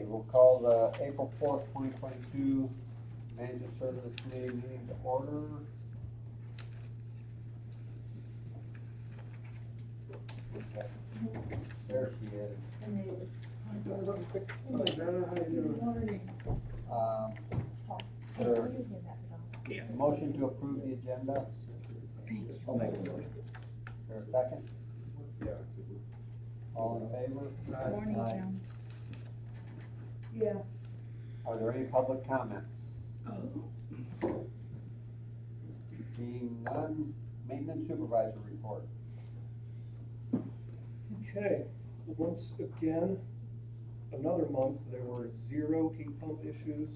we'll call the April 4th, 2022 Management Services Committee meeting to order. There she is. There a motion to approve the agenda? I'll make a motion. Is there a second? Yeah. All in favor? Morning, Aye. Joan. Yeah. Are there any public comments? Being none, maintenance supervisor report. Okay, once again, another month, there were 0 heat pump issues,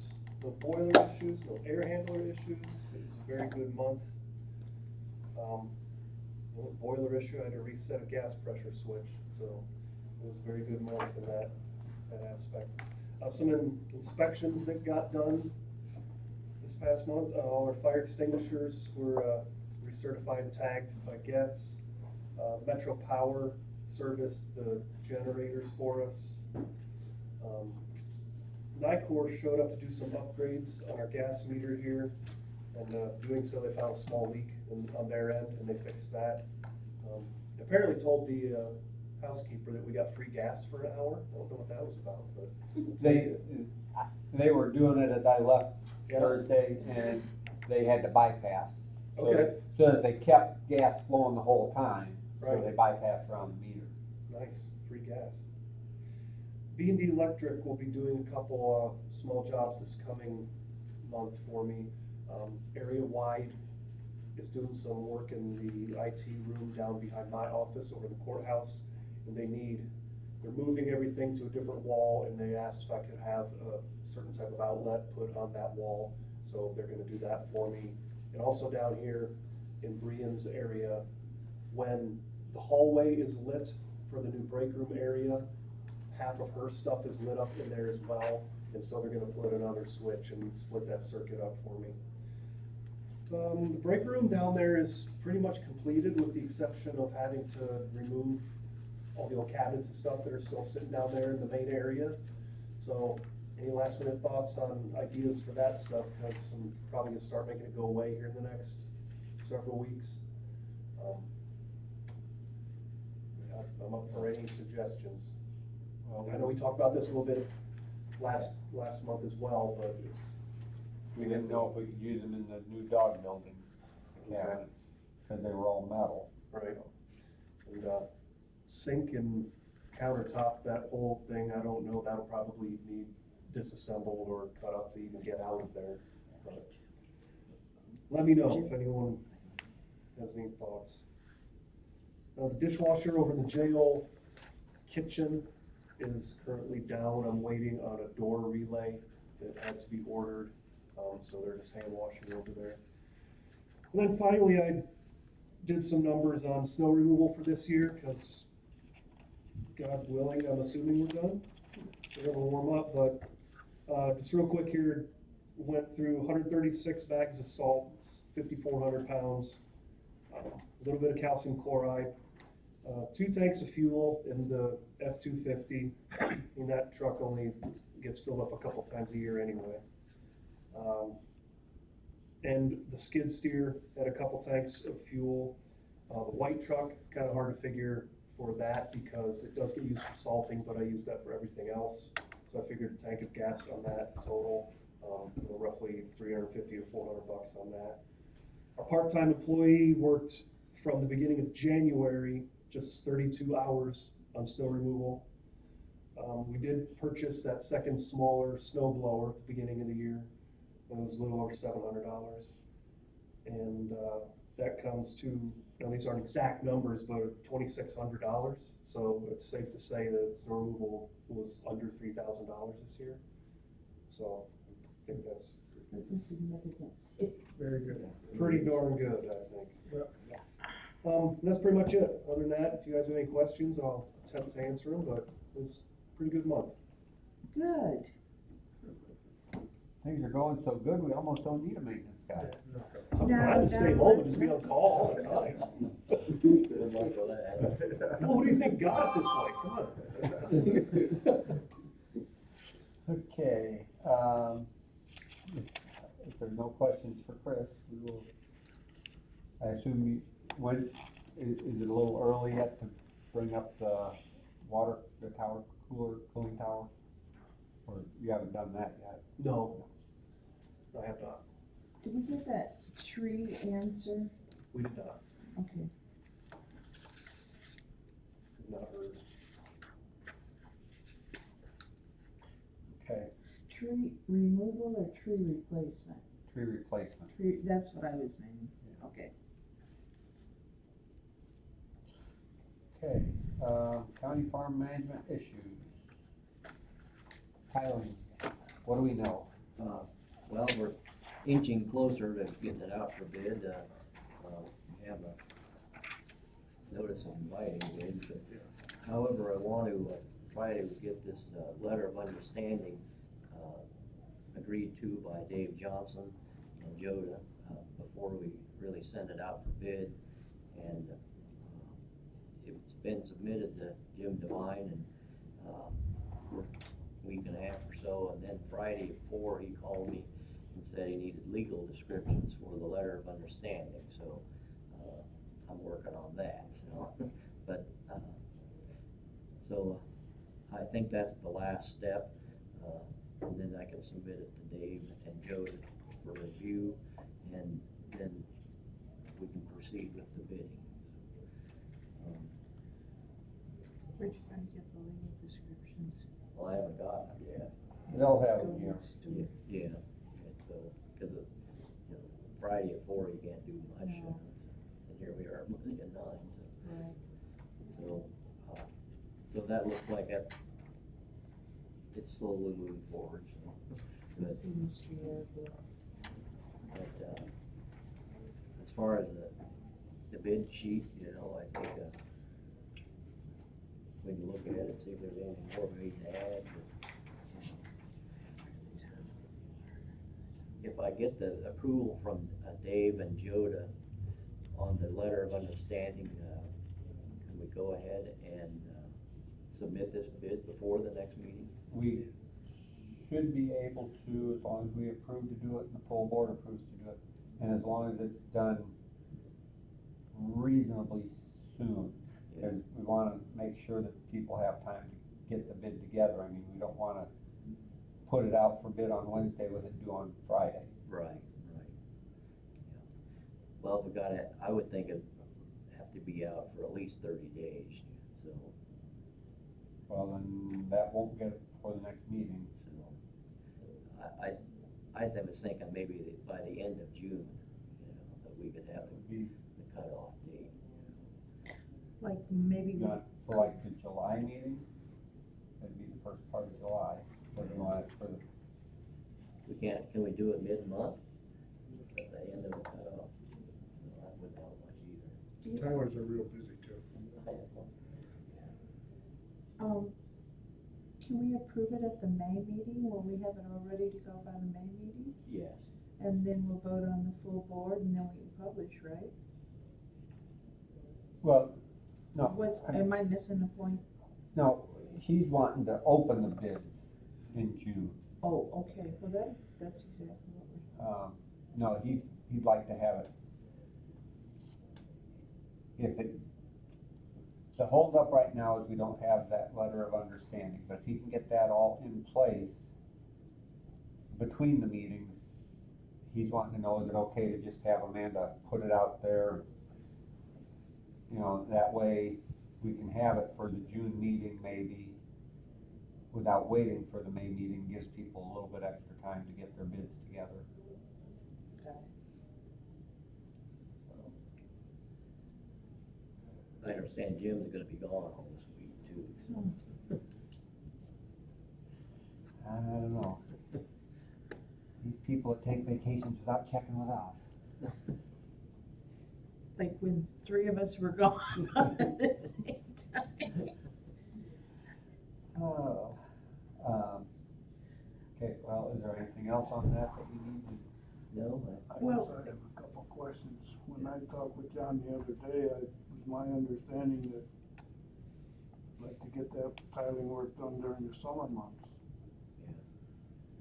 no boiler issues, no air handler issues. It was a very good month. The only boiler issue, I had to reset a gas pressure switch, so it was a very good month in that aspect. Some inspections that got done this past month. All our fire extinguishers were recertified and tagged by Getz. Metro Power serviced the generators for us. Nicor showed up to do some upgrades on our gas meter here, and doing so, they found a small leak on their end, and they fixed that. Apparently told the housekeeper that we got free gas for an hour. I don't know what that was about, but They were doing it as I left Yeah. Thursday, and they had to bypass. So Okay. that- So that they kept gas flowing the whole time, so Right. they bypassed around the meter. nice, free gas. B&D Electric will be doing a couple small jobs this coming month for me. Area wide is doing some work in the IT room down behind my office over the courthouse. And they're moving everything to a different wall, and they asked if I could have a certain type of outlet put on that wall. So they're gonna do that for me. And also down here in Brian's area, when the hallway is lit for the new break room area, half of her stuff is lit up in there as well. And so they're gonna put another switch and split that circuit up for me. The break room down there is pretty much completed, with the exception of having to remove all the old cabinets and stuff that are still sitting down there in the main area. So any last minute thoughts on ideas for that stuff? Because I'm probably gonna start making it go away here in the next several weeks. I'm up for any suggestions. I know we talked about this a little bit last month as well, but it's. We didn't know if we could use them in the new dog building. Yeah, because they were all metal. Right. And, sink and countertop, that whole thing, I don't know, that'll probably need disassembled or cut up to even get out of there. But let me know if anyone has any thoughts. The dishwasher over in the jail kitchen is currently down. I'm waiting on a door relay that had to be ordered, so they're just hand washing over there. And then finally, I did some numbers on snow removal for this year, because God willing, I'm assuming we're done. We're gonna warm up, but just real quick here, went through 136 bags of salt, 5,400 pounds, a little bit of calcium chloride, 2 tanks of fuel in the F-250, and that truck only gets filled up a couple times a year anyway. And the skid steer had a couple tanks of fuel. The white truck, kind of hard to figure for that because it does get used for salting, but I use that for everything else. So I figured a tank of gas on that total, roughly $350 to $400 on that. Our part-time employee worked from the beginning of January, just 32 hours on snow removal. We did purchase that second smaller snow blower at the beginning of the year. It was a little over $700. And that comes to, these aren't exact numbers, but $2,600. So it's safe to say that snow removal was under $3,000 this year. So I think that's very good. Pretty darn good, I think. That's pretty much it. Other than that, if you guys have any questions, I'll attempt to answer them, but it was a pretty good month. Good. Things are going so good, we almost don't need a maintenance guy. I'm No, trying to stay no, home and let's just be on not. call all the time. Well, who do you think got it this way? Come on. questions for Chris, we will, I assume you, when, is it a little early yet to bring up the water, the tower, cooling tower? Or you haven't done that yet? No, I have not. Did we get that tree answer? We did not. Okay. Not heard. Okay, Tree removal or tree replacement? tree replacement. Tree, that's what I was meaning. Okay. Okay, county farm management issues. Highland, what do we know? Well, we're inching closer to getting it out for bid. We have a notice of inviting bids, but however, I want to try to get this letter of understanding agreed to by Dave Johnson and Joda before we really send it out for bid. And it's been submitted to Jim Devine, and we're a week and a half or so, and then Friday at 4 he called me and said he needed legal descriptions for the letter of understanding, so I'm working on that, so but so I think that's the last step, and then I can submit it to Dave and Joe for review, and then we can proceed with the bidding. Where'd you find get the legal descriptions? Well, I haven't got it yet. They'll have it here. Yeah, it's, cause of, Friday at 4 you can't do much, No. and here we are Monday at 9, Right. so, so that looks like it's slowly moving forward, so. But, as far as the bid sheet, I think, we can look at it, see if there's anything more we need to add. If I get the approval from Dave and Joda on the letter of understanding, can we go ahead and submit this bid before the next meeting? We should be able to, as long as we approve to do it and the full board approves to do it, and as long as it's done reasonably soon. Because we wanna make sure that people have time to get the bid together. I mean, we don't wanna put it out for bid on Wednesday with it due on Friday. Right. Yeah. Well, I would think it'd have to be out for at least 30 days, so. Well, then that won't get it before the next meeting. I was thinking maybe that by the end of June, that we could have the cutoff date. Like maybe. Not for like the July meeting, that'd be the first part of July, or do you want it for the, Can we do it mid-month? At the end of the cutoff? No, that wouldn't help much either. Tyler's are real busy too. Can we approve it at the May meeting? Will we have it all ready to go by the May meeting? Yes. And then we'll vote on the full board and then we can publish, right? well, no. Am I missing the point? No, he's wanting to open the bids in June. Oh, okay, well that's exactly what we. No, he'd like to have it, the holdup right now is we don't have that letter of understanding, but if he can get that all in place between the meetings, he's wanting to know, is it okay to just have Amanda put it out there? That way we can have it for the June meeting maybe, without waiting for the May meeting, gives people a little bit extra time to get their bids together. I understand Jim's gonna be gone all this week too, so. I don't know. These people that take vacations without checking with us. Like when 3 of us were gone at the same time. Oh, okay, well, is there anything else on that we need to? No, I Well- also have a couple of questions. When I talked with John the other day, it was my understanding that I'd like to get that tiling work done during the summer months.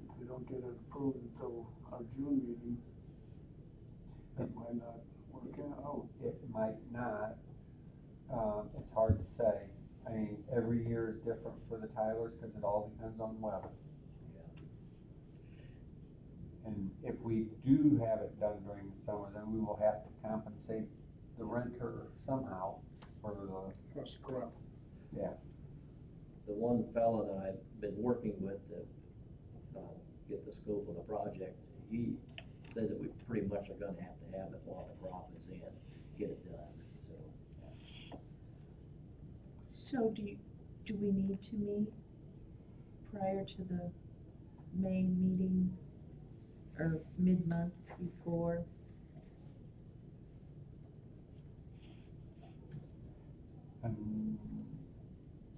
If we don't get it approved until our June meeting, that might not work out. It might not, it's hard to say. I mean, every year is different for the Tylers, cause it all depends on weather. And if we do have it done during the summer, then we will have to compensate the renter somehow for the, That's correct. yeah. The one fellow that I've been working with to, get the scope of the project, he said that we pretty much are gonna have to have it while the crop is in, get it done, so. So do we need to meet prior to the May meeting or mid-month before?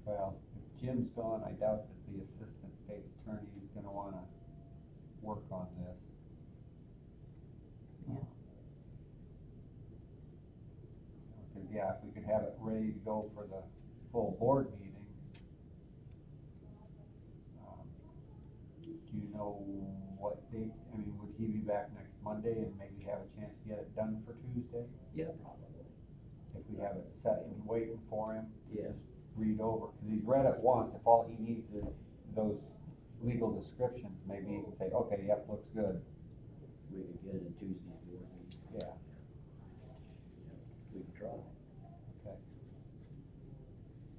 Well, if Jim's gone, I doubt that the assistant state's attorney is gonna wanna work on this. Yeah. Cause yeah, if we could have it ready to go for the full board meeting. Do you know what date, I mean, would he be back next Monday and maybe have a chance to get it done for Tuesday? Yeah, probably, If we have it set and waiting for him to Yeah. just read over, cause he's read it once, if all he needs is those legal descriptions, maybe he can say, okay, yep, looks good, we could get it in Tuesday's board meeting, yeah, we could try. okay.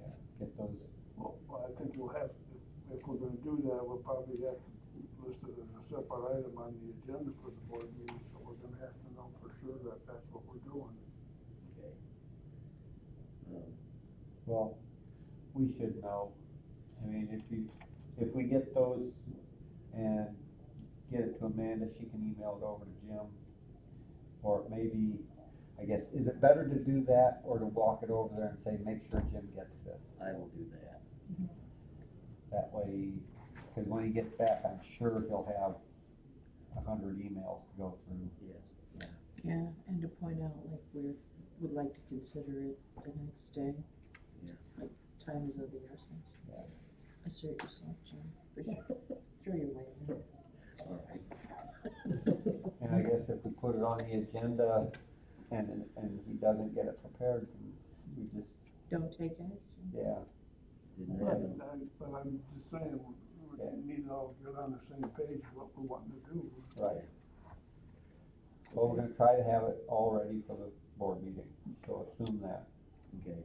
Yeah, get those, Well, I think we'll have, if we're gonna do that, we'll probably have to list it as a separate item on the agenda for the board meeting, so we're gonna have to know for sure that that's what we're doing. Okay. well, we should know, I mean, if we get those and get it to Amanda, she can email it over to Jim. Or maybe, I guess, is it better to do that or to walk it over there and say, make sure Jim gets this? I will do that. That way, cause when he gets back, I'm sure he'll have 100 emails to go through. Yes. Yeah, and to point out, like, would like to consider it the next day. Yeah. Like, time is of the essence. Yeah. Assert yourself, Jim, for sure. Throw your weight in. All right. And I guess if we put it on the agenda and he doesn't get it prepared, then we just, Don't take action. yeah, Didn't But have it. I'm just saying, we need to all get on the same page, what we're wanting to do. right. Well, we're gonna try to have it all ready for the board meeting, so assume that. Okay.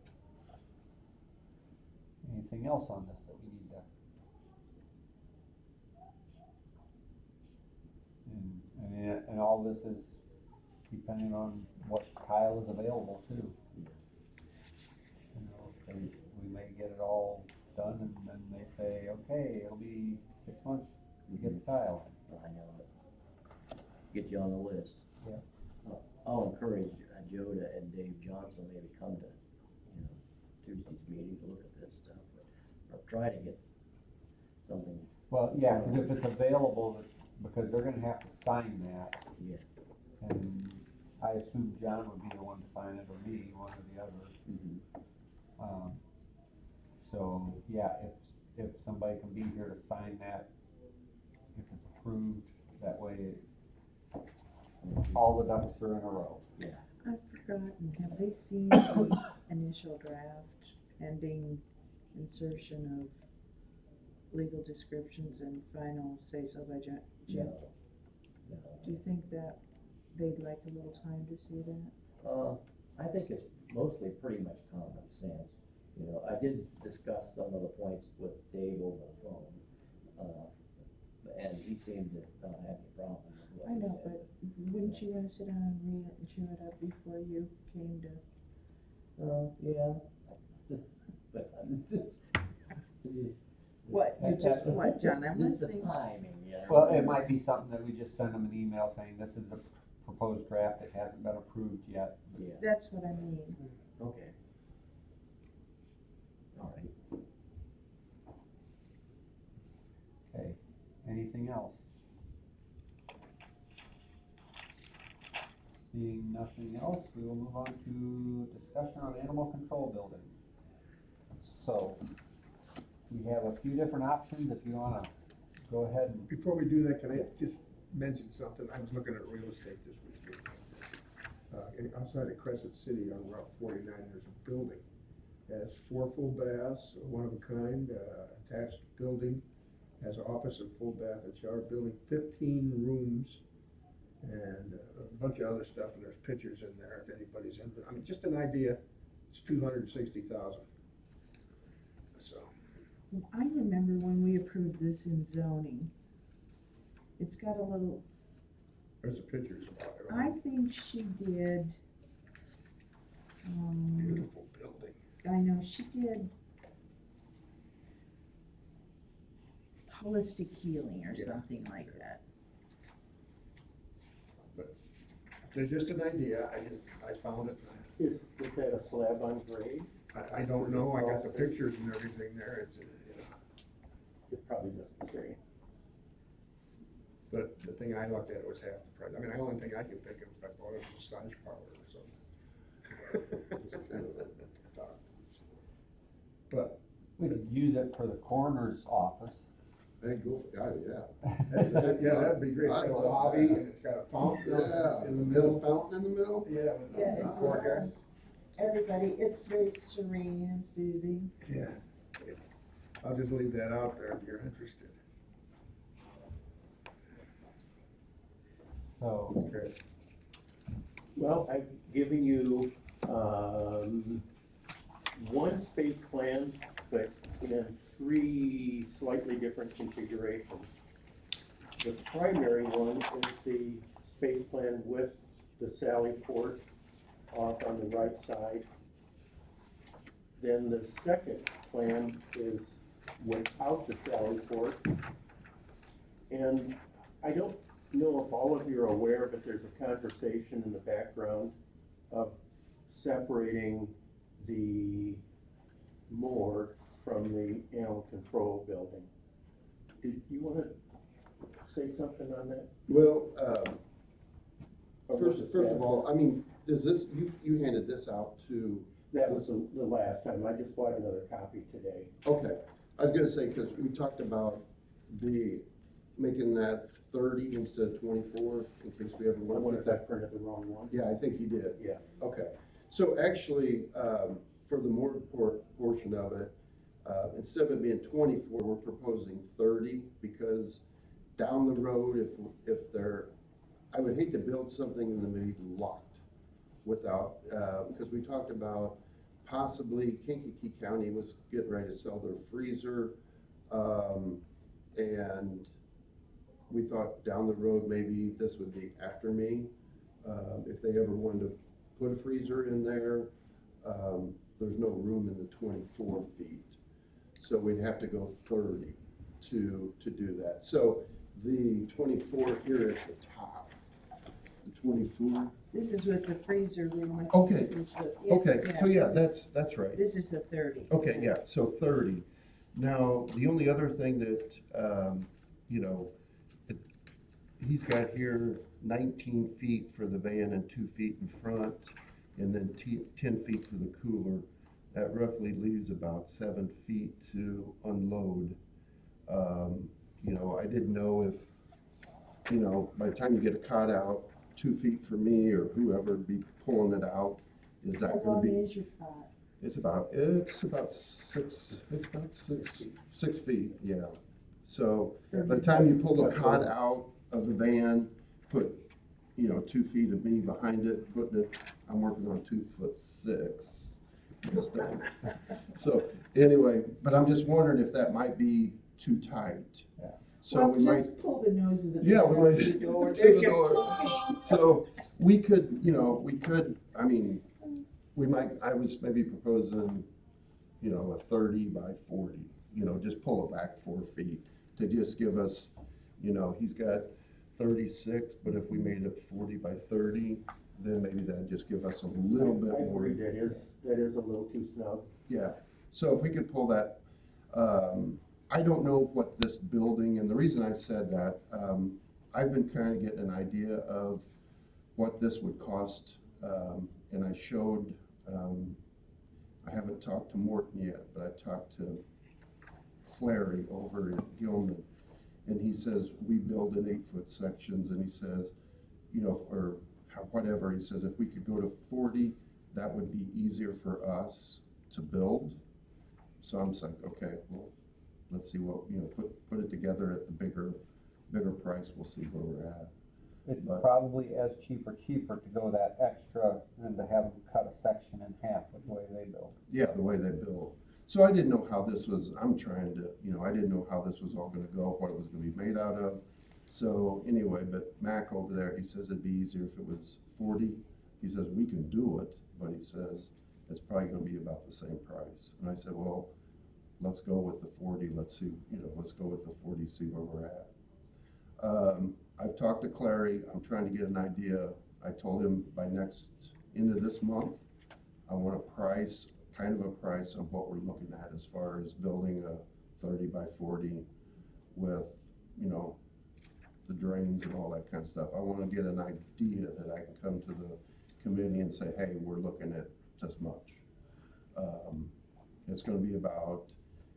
Anything else on this that we need to? And all this is depending on what tile is available too. You know, we may get it all done and then they say, okay, it'll be 6 months to get the tile. I know it. Get you on the list. Yeah. I'll encourage Joe and Dave Johnson maybe come to, Tuesday's meeting to look at this stuff, or try to get something. Well, yeah, cause if it's available, because they're gonna have to sign that. Yeah. And I assume John would be the one to sign it, or me, one or the other. So, yeah, if somebody can be here to sign that, if it's approved, that way all the ducks are in a row. Yeah. I've forgotten, have they seen the initial draft pending insertion of legal descriptions and final say-so by Jim? No. Do you think that they'd like a little time to see that? I think it's mostly pretty much common sense. I did discuss some of the points with Dave over the phone, and he seemed to not have any problem with what I he know, said. but wouldn't you wanna sit down and read it and chew it up before you came to? Yeah. But I'm just. What, you just, what, John, I'm Just the listening. timing, Well, it might be something that we just send them an email saying this is a proposed draft, it hasn't been approved yet. Yeah, That's what I mean. okay. All right. Okay, anything else? Seeing nothing else, we will move on to discussion on animal control building. So, we have a few different options, if you wanna go ahead and, Before we do that, can I just mention something? I was looking at real estate this week. and outside of Crescent City on Route 49, there's a building. It has 4 full baths, one of a kind, attached building, has an office and full bath and shower building, 15 rooms, and a bunch of other stuff, and there's pictures in there if anybody's into it. I mean, just an idea, it's 260,000. So, I remember when we approved this in zoning, it's got a little, there's the pictures about it. I think she did, Beautiful building. I know, she did holistic healing or Yeah. something like that. There's just an idea, I found it. Is that a slab on grade? I don't know, I got the pictures and everything there, it's, It probably doesn't say. but the thing I looked at was half the price. I mean, the only thing I can think of, if I bought it, was a massage parlor or something. But, We could use it for the coroner's office. Hey, go, yeah. yeah, that'd be great, it's got a lobby, and it's got a fountain Yeah, in the middle middle. fountain in the middle? Yeah. Yeah, it Courtyard. does. Everybody, it's very serene and soothing. Yeah. I'll just leave that out there if you're interested. So, Okay. Well, I've given you, one space plan, but in 3 slightly different configurations. The primary one is the space plan with the Sally port off on the right side. Then the second plan is without the Sally port. And I don't know if all of you are aware, but there's a conversation in the background of separating the morgue from the animal control building. Did you want to say something on that? Well, Or was first it of staff? all, I mean, is this, you handed this out to, That was the last time. I just bought another copy today. okay. I was gonna say, cause we talked about making that 30 instead of 24, in case we ever I want wonder to if put I that. printed the wrong one. Yeah, I think you did. Yeah. Okay, so actually, for the morgue portion of it, instead of it being 24, we're proposing 30, because down the road, if I would hate to build something and then be locked without, because we talked about possibly Kankakee County was getting ready to sell their freezer, and we thought down the road, maybe this would be after me, if they ever wanted to put a freezer in there, there's no room in the 24 feet. So we'd have to go 30 to do that. So the 24 here at the top, the 24. This is with the freezer room. I think Okay. this is the- Okay, so yeah, that's right. This is the 30. Okay, yeah, so 30. Now, the only other thing that, you know, he's got here 19 feet for the van and 2 feet in front, and then 10 feet for the cooler. That roughly leaves about 7 feet to unload. You know, I didn't know if, you know, by the time you get a cot out, 2 feet for me or whoever would be pulling it out, is How that gonna long be? is your pot? It's about 6 feet, yeah. So by the time you pull the cot out of the van, put, you know, 2 feet of me behind it, putting it, I'm working on 2'6" instead. So anyway, but I'm just wondering if that might be too tight. Yeah. So Well, we might. just pull the nose of the Yeah, we door might- to the door. to There's the your door. plumbing. So we could, you know, I mean, I was maybe proposing, you know, a 30 by 40, you know, just pull it back 4 feet to just give us, you know, he's got 36, but if we made it 40 by 30, then maybe that'd just give us a little bit I more. agree, that is a little too snug. Yeah, so if we could pull that, I don't know what this building, and the reason I said that, I've been kind of getting an idea of what this would cost, and I showed, I haven't talked to Morton yet, but I talked to Clary over in Gilman, and he says we build in 8-foot sections, and he says, you know, or whatever, he says if we could go to 40, that would be easier for us to build. So I'm just like, okay, well, let's see what, put it together at the bigger price, we'll see where we're at. It's But- probably as cheaper to go that extra than to have them cut a section in half with the way they build. Yeah, the way they build. So I didn't know how this was, I'm trying to, I didn't know how this was all gonna go, what it was gonna be made out of. So anyway, but Mac over there, he says it'd be easier if it was 40. He says, we can do it, but he says, it's probably gonna be about the same price. And I said, well, let's go with the 40, let's see, let's go with the 40, see where we're at. I've talked to Clary, I'm trying to get an idea. I told him by end of this month, I want a price, kind of a price on what we're looking at as far as building a 30 by 40 with, the drains and all that kind of stuff. I wanna get an idea that I can come to the committee and say, hey, we're looking at this much. It's gonna be about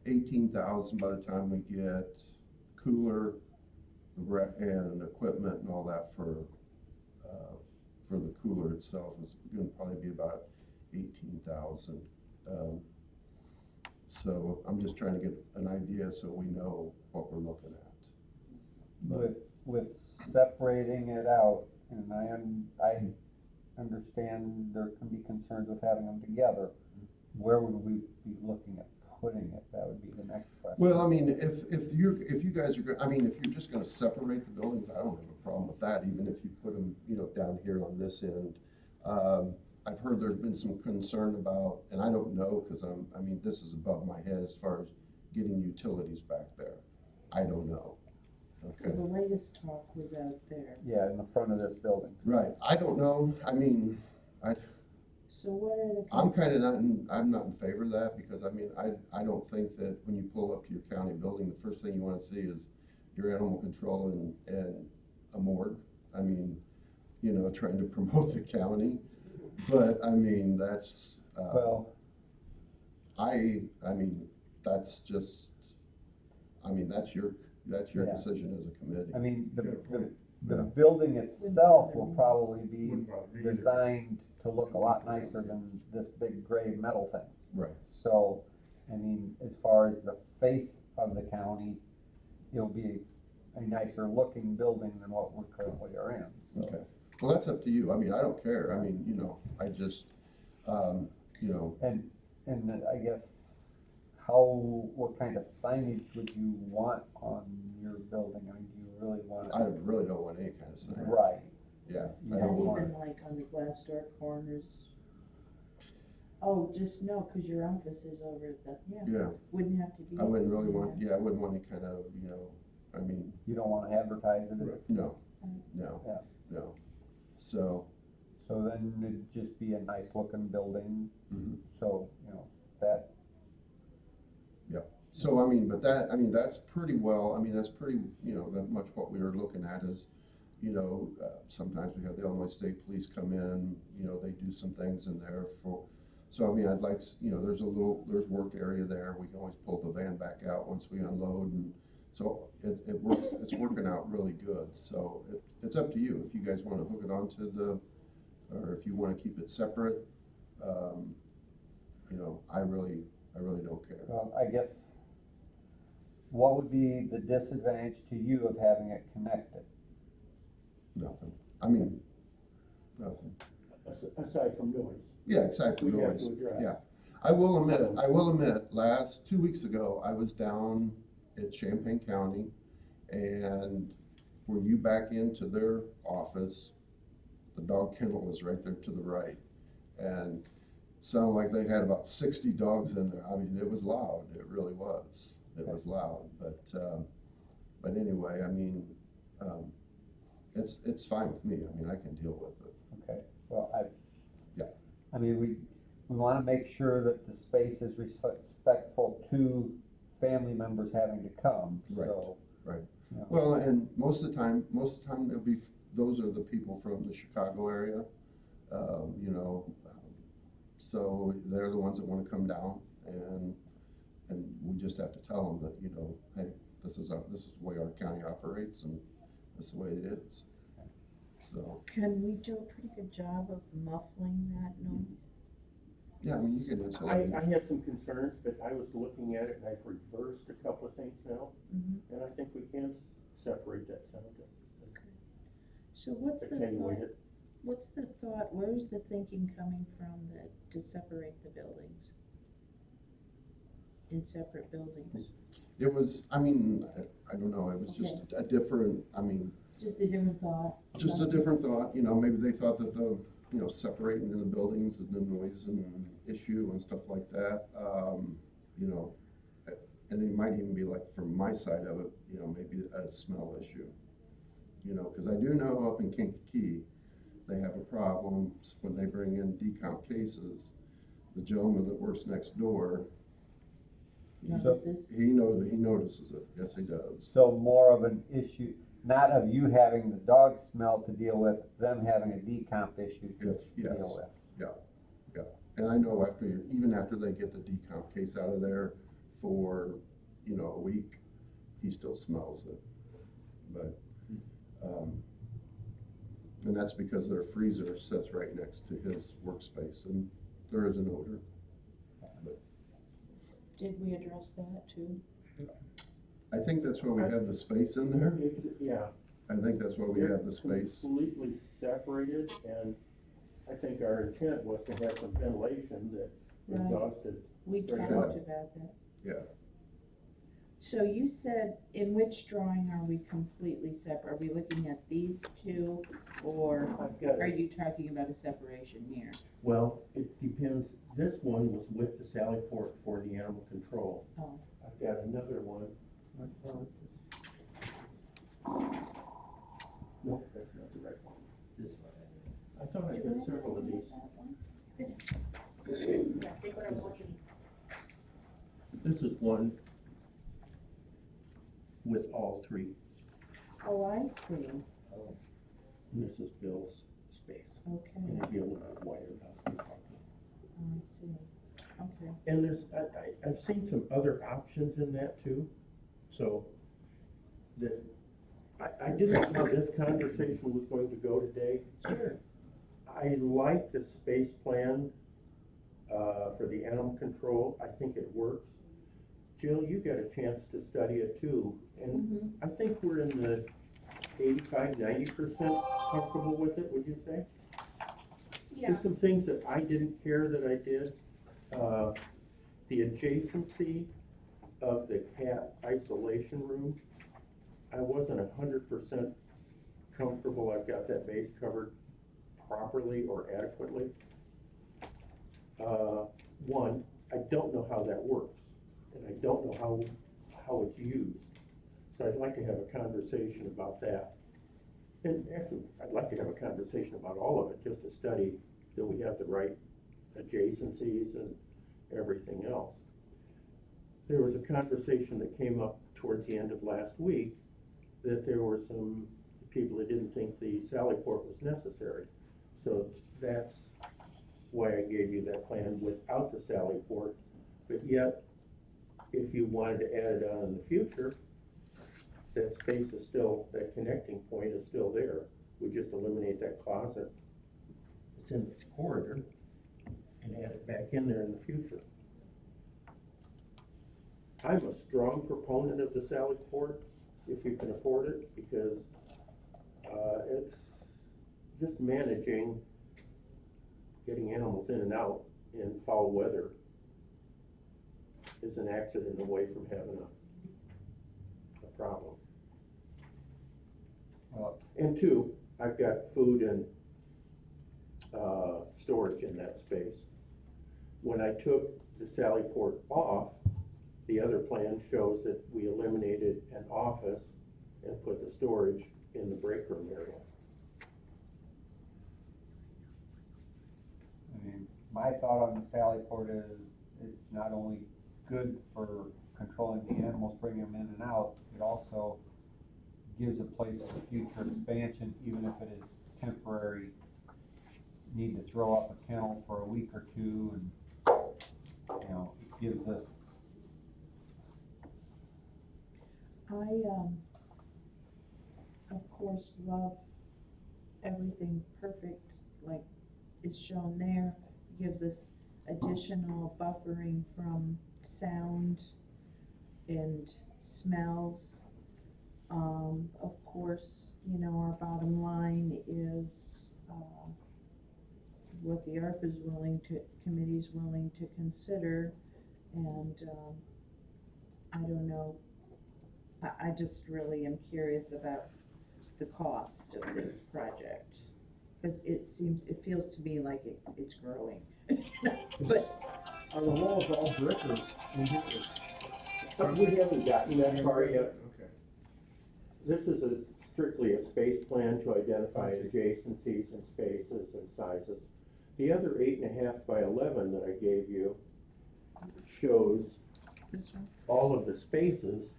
18,000 by the time we get cooler, and equipment and all that for the cooler itself is gonna probably be about 18,000. So I'm just trying to get an idea so we know what we're looking at. But With separating it out, and I understand there can be concerns with having them together, where would we be looking at putting it? That would be the next question. well, I mean, if you guys are, if you're just gonna separate the buildings, I don't have a problem with that, even if you put them, down here on this end. I've heard there's been some concern about, and I don't know, cause this is above my head as far as getting utilities back there. I don't know, okay? The latest talk was out there. Yeah, in the front of this building. Right, I don't know, So what are the? I'm kinda I'm not in favor of that, because I don't think that when you pull up to your county building, the first thing you wanna see is your animal control and a morgue. Trying to promote the county, but that's, Well, that's just, that's your Yeah. decision as a committee. the building itself will probably be Wouldn't bother me either. designed to look a lot nicer than this big gray metal thing. Right, So, as far as the face of the county, it'll be a nicer looking building than what we currently are in. So, okay. Well, that's up to you. I don't care. I just, And I guess, what kind of signage would you want on your building? Do you really want? I really don't want any kind of sign. Right, Yeah. You I Not don't want, even like on the glass door corners? Oh, just no, cause your office is over the, yeah, wouldn't have to be. I wouldn't really yeah. want, I wouldn't want any kind of, you don't wanna advertise it, no, Yeah. no. So, so then it'd just be a nice looking building, mhm. so, that, So, but that's pretty well, that's pretty, that much what we were looking at is, sometimes we have the Illinois State Police come in, they do some things in there so, I'd like, there's work area there, we can always pull the van back out once we unload, and so it works, it's working out really good, so it's up to you, if you guys wanna hook it onto or if you wanna keep it separate, I really don't care. well, I guess, what would be the disadvantage to you of having it connected? Nothing. Nothing. Aside from noise. Yeah, exactly. We have noise. to address. Yeah. I will admit, 2 weeks ago, I was down at Champaign County, and where you back into their office, the dog kennel was right there to the right. And sounded like they had about 60 dogs in there. It was loud. It really was. It was loud. But anyway, it's fine with me. I can deal with it. Okay, well, Yeah. we wanna make sure that the space is respectful to family members having to come, Right. so. Right. you know. Well, and most of the time, those are the people from the Chicago area, so they're the ones that wanna come down, and we just have to tell them that, hey, this is the way our county operates, and this is the way it is. So, Can we do a pretty good job of muffling that noise? yeah, I mean, you can I insulate. had some concerns, but I was looking at it and I've reversed a couple of things now, Mm-hmm. and I think we can separate that sound So what's and the attenuate thought, it. what's the thought, where's the thinking coming from that, to separate the buildings? In separate buildings? It was, I mean, I don't know, it was just a different, I mean, Just a different thought? just a different thought, you know, maybe they thought that the, you know, separating in the buildings and the noise and issue and stuff like that, you know, and it might even be like from my side of it, you know, maybe a smell issue. You know, cause I do know up in Kankakee, they have a problem when they bring in decomp cases. The gentleman that works next door, Notices? he notices it, yes, he does. So more of an issue, not of you having the dog smell to deal with, them having a decomp issue to Yes. deal with. And I know even after they get the decomp case out of there for, you know, a week, he still smells it. But, and that's because their freezer sits right next to his workspace and there is an odor. Did we address that too? I think that's why we have the space in there. Yeah. I think that's why we have the space. Completely separated, and I think our intent was to have some ventilation that Right. exhausted. We Very talked good. about that. Yeah. So you said, in which drawing are we completely separate? Are we looking at these two, or I've got, are you talking about a separation here? well, it depends, this one was with the Sally Port for the animal control. Oh. I've got another one. No, that's not the right one. This one. I thought I got several of these. This is one with all three. Oh, I see, And this is Bill's space. okay, And it'd be a little bit wider now. I see, okay. And there's, I've seen some other options in that too, so that, I didn't know how this conversation was going to go today. Sure. I like the space plan, for the animal control, I think it works. Jill, you got a chance to study it too, and Mm-hmm. I think we're in the 85–90% comfortable with it, would you say? There's some things that I didn't care that I did. The adjacency of the cat isolation room, I wasn't 100% comfortable I've got that base covered properly or adequately. One, I don't know how that works, and I don't know how it's used. So I'd like to have a conversation about that. And actually, I'd like to have a conversation about all of it, just to study that we have the right adjacencies and everything else. There was a conversation that came up towards the end of last week that there were some people that didn't think the Sally Port was necessary. So that's why I gave you that plan without the Sally Port. But yet, if you wanted to add it on in the future, that space is still, that connecting point is still there. We just eliminate that closet. It's in this corridor and add it back in there in the future. I'm a strong proponent of the Sally Port, if you can afford it, because it's just managing getting animals in and out in foul weather is an accident away from having a problem. And two, I've got food and storage in that space. When I took the Sally Port off, the other plan shows that we eliminated an office and put the storage in the break room area. I mean, my thought on the Sally Port is, it's not only good for controlling the animals, bringing them in and out, it also gives a place for future expansion, even if it is temporary. Need to throw up a kennel for a week or two, and, you know, it gives us, I, of course, love everything perfect, like is shown there, gives us additional buffering from sound and smells. Of course, you know, our bottom line is, what the ARP is committee's willing to consider, and, I don't know. I just really am curious about the cost of this project, cause it feels to me like it's growing. But, Are the walls all brick or? We haven't gotten that far yet. Okay. This is strictly a space plan to identify adjacencies and spaces and sizes. The other 8.5 by 11 that I gave you shows this one? all of the spaces,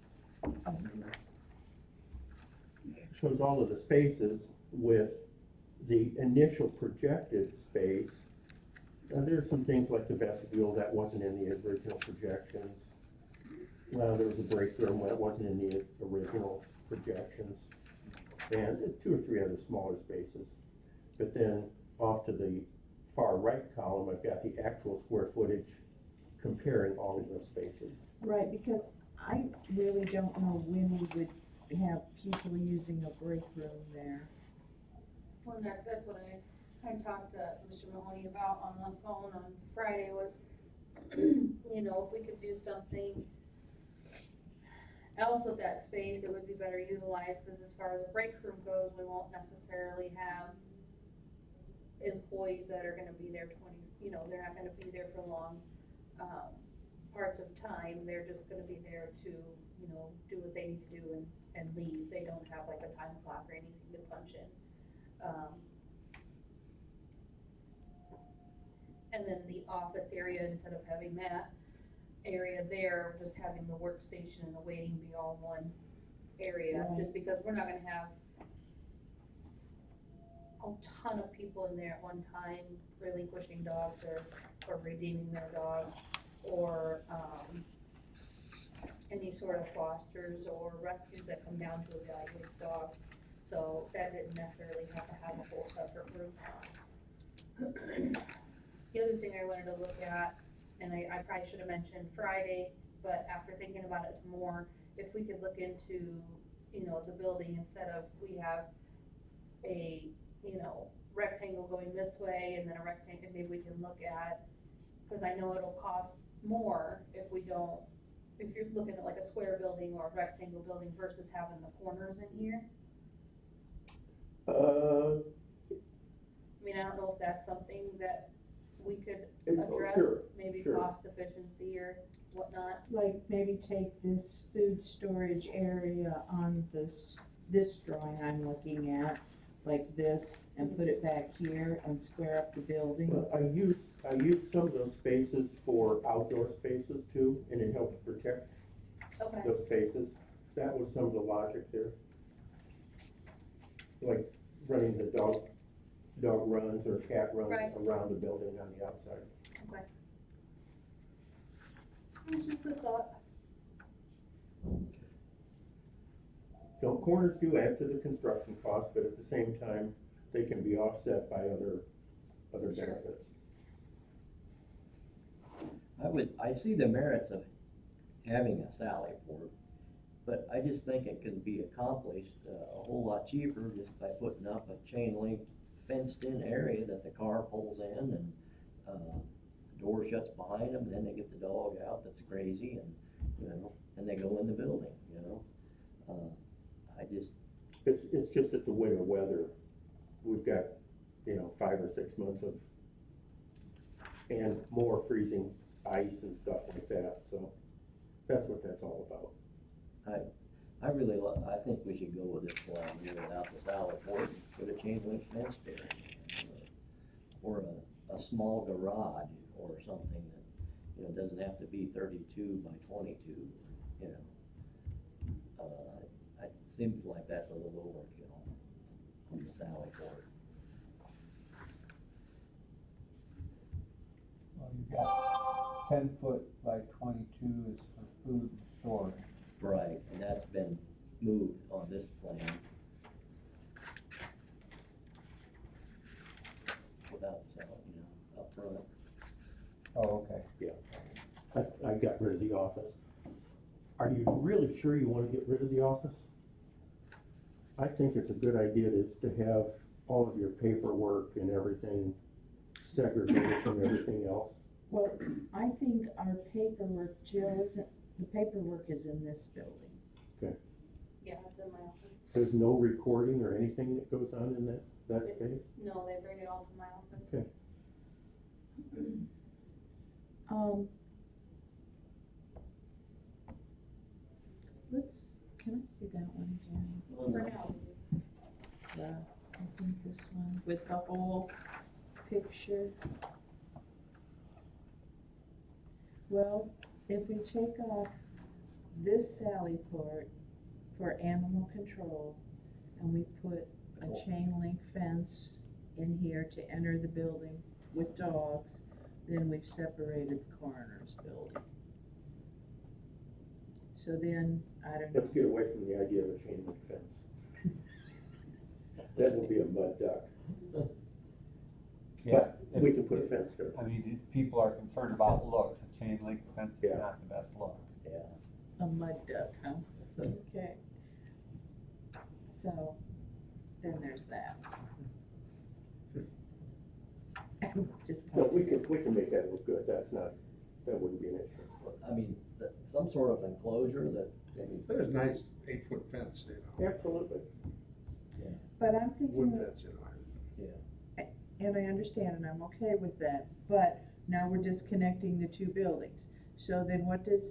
shows all of the spaces with the initial projected space. And there's some things like the vestibule that wasn't in the original projections. There was a break room that wasn't in the original projections. And 2 or 3 other smaller spaces. But then off to the far right column, I've got the actual square footage comparing all of those spaces. Right, because I really don't know when we would have people using a break room there. Well, that's what I talked to Mr. Mahoney about on the phone on Friday was, you know, if we could do something else with that space, it would be better utilized, because as far as the break room goes, we won't necessarily have employees that are gonna be there they're not gonna be there for long, parts of time. They're just gonna be there to, you know, do what they need to do and leave. They don't have like a time clock or anything to punch in. And then the office area, instead of having that area there, just having the workstation and the waiting be all one area, Right. just because we're not gonna have a ton of people in there at one time relinquishing dogs or redeeming their dogs, or, any sort of fosters or rescues that come down to evaluate dogs. So that didn't necessarily have to have a whole separate room. The other thing I wanted to look at, and I probably should have mentioned Friday, but after thinking about it some more, if we could look into, you know, the building, instead of, we have a, you know, rectangle going this way and then a rectangle, maybe we can look at, cause I know it'll cost more if you're looking at like a square building or a rectangle building versus having the corners in here. I mean, I don't know if that's something that we could address, maybe sure. cost efficiency or whatnot. Like maybe take this food storage area on this drawing I'm looking at, like this, and put it back here and square up the building. Well, I use some of those spaces for outdoor spaces too, and it helps protect Okay, those spaces. That was some of the logic there. Like running the dog runs or cat runs Right. around the building on the outside. okay. It's just a thought. So corners do add to the construction cost, but at the same time, they can be offset by other Sure. benefits. I see the merits of having a sally port, but I just think it can be accomplished a whole lot cheaper just by putting up a chain link fenced in area that the car pulls in and, the door shuts behind them, then they get the dog out that's crazy and, you know, and they go in the building, you know? It's just that the winter weather, we've got, you know, 5 or 6 months of, and more freezing ice and stuff like that, so that's what that's all about. I think we should go with this plan here without the sally port, put a chain link fence there. Or a small garage or something that, you know, doesn't have to be 32 by 22, you know. It seems like that's a little overkill on the sally port. Well, you've got 10 foot by 22 is for food storage. Right, and that's been moved on this plan. got rid of the office. Are you really sure you wanna get rid of the office? I think it's a good idea to have all of your paperwork and everything segregated from everything else. Well, I think our paperwork, Jill, isn't, the paperwork is in this building. Yeah, it's in my office. There's no recording or anything that goes on in that space? No, they bring it all to my office. Okay. Can I see that one, Jen? For now. I think this one with the whole picture. Well, if we take off this Sally port for animal control and we put a chain link fence in here to enter the building with dogs, then we've separated the coroner's building. So then, I don't know. Let's get away from the idea of a chain link fence. That will be a mud duck. Yeah, But we can put a fence there. I mean, if people are concerned about looks, a chain link fence is Yeah. not the best look. Yeah. A mud duck, huh? Okay. So, then there's that. Just No, we can make that look good, that wouldn't be an issue. I mean, some sort of enclosure that, maybe, There's a nice 8-foot fence, you know, Absolutely. But I'm wood thinking, fence, you know. and I understand, and I'm okay with that, but now we're disconnecting the two buildings. So then what does,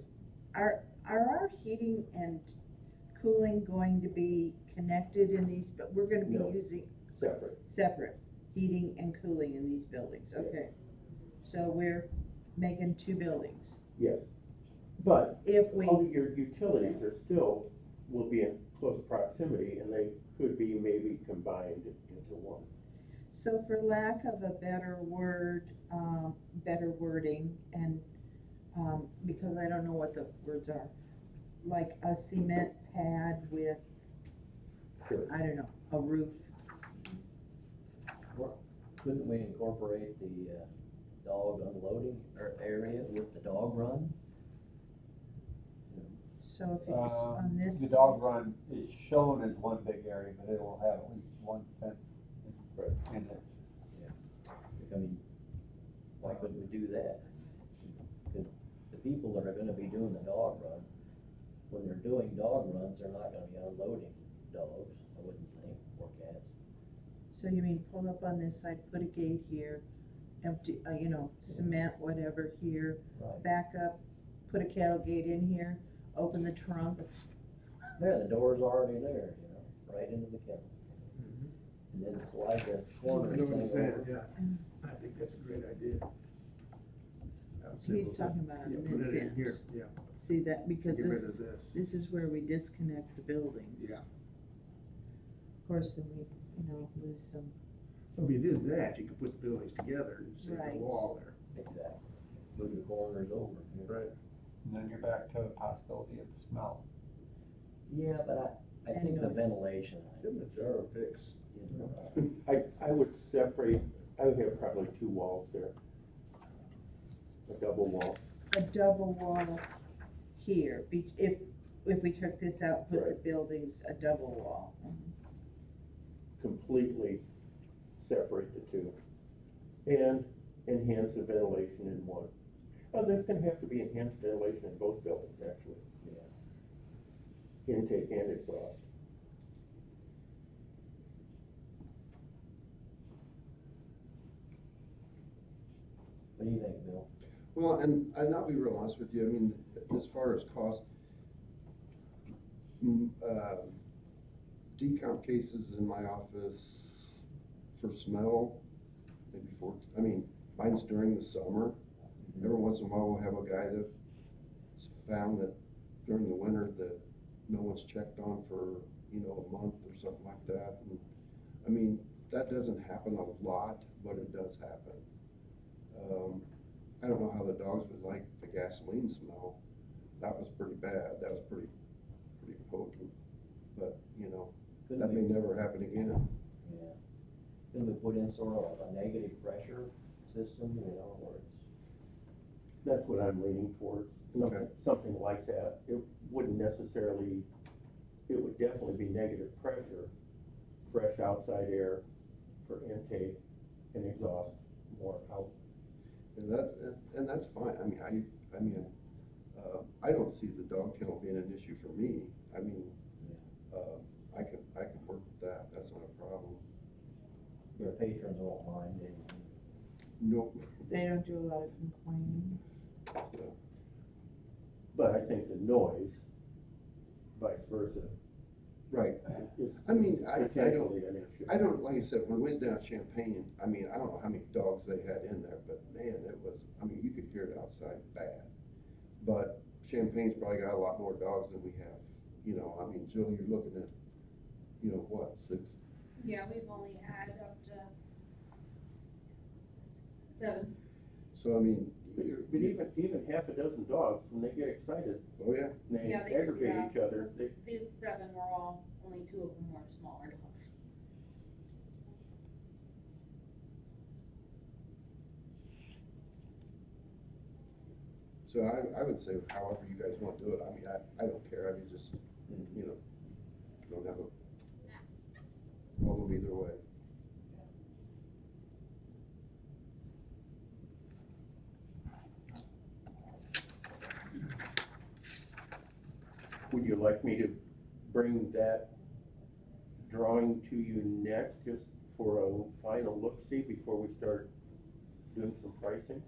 are our heating and cooling going to be connected in these, but we're gonna be No. using Separate. heating and cooling in these buildings, okay? So we're making two buildings. Yes. But If we, all your utilities will be in close proximity, and they could be maybe combined into one. so for lack of a better word, better wording, and, because I don't know what the words are, like a cement pad with, Sure. I don't know, a roof. couldn't we incorporate the dog unloading area with the dog run? So if it's on this. The dog run is shown as one big area, but it will have at least one fence in it. I mean, why couldn't we do that? Because the people that are gonna be doing the dog run, when they're doing dog runs, they're not gonna be unloading dogs, I wouldn't think, or cats. So you mean pull up on this side, put a gate here, empty, cement, whatever here, Right. back up, put a cattle gate in here, open the trunk. Yeah, the door's already there, you know, right into the kennel. And then slide the corner I know what thing you're saying, over. yeah, I think that's a great idea. I would say He's we'll talking about Yeah, on put this it in end. here, yeah, See that, because get rid of this, this is where we disconnect the buildings. yeah. Of course, then we, lose some, So if you did that, you could put the buildings together and save Right. the wall there. Exactly. Move the corners over. Right. And then you're back to the possibility of the smell. Yeah, but I And think the noise. ventilation. Give them a jar of Vicks. you know, I would have probably two walls there. A double wall. a double wall here, if we took this out, put the Right. buildings, a double wall. Completely separate the two, and enhance the ventilation in one. Oh, there's gonna have to be enhanced ventilation in both buildings, actually. Intake and exhaust. What do you think, Bill? Well, and I'll be real honest with you, I mean, as far as cost, decomp cases in my office for smell, maybe mine's during the summer. Every once in a while, we'll have a guy that's found that during the winter that no one's checked on for, a month or something like that. And, I mean, that doesn't happen a lot, but it does happen. I don't know how the dogs would like the gasoline smell. That was pretty bad. That was pretty potent. But, that may never happen again. Yeah. Can we put in sort of a negative pressure system, where it's, That's what I'm leaning towards, Okay. something like that. It wouldn't necessarily, it would definitely be negative pressure, fresh outside air for intake and exhaust more out. And that's fine, I don't see the dog kennel being an issue for me, I can work with that, that's not a problem. Your patrons won't mind, Nope. They don't do a lot of complaining. But I think the noise, vice versa, Right, is I don't, potentially an issue. I don't, like I said, when we was down at Champaign, I don't know how many dogs they had in there, but man, it was, you could hear it outside bad. But Champagne's probably got a lot more dogs than we have, Jill, you're looking at, what, 6? Yeah, we've only had up to 7. So, But even half a dozen dogs, when they get excited, oh yeah, and Yeah, they aggravate each other, they, These 7 were all, only 2 of them were smaller dogs. so I would say however you guys want to do it, I don't care, just, don't have a problem either way. would you like me to bring that drawing to you next, just for a final look-see before we start doing some pricing?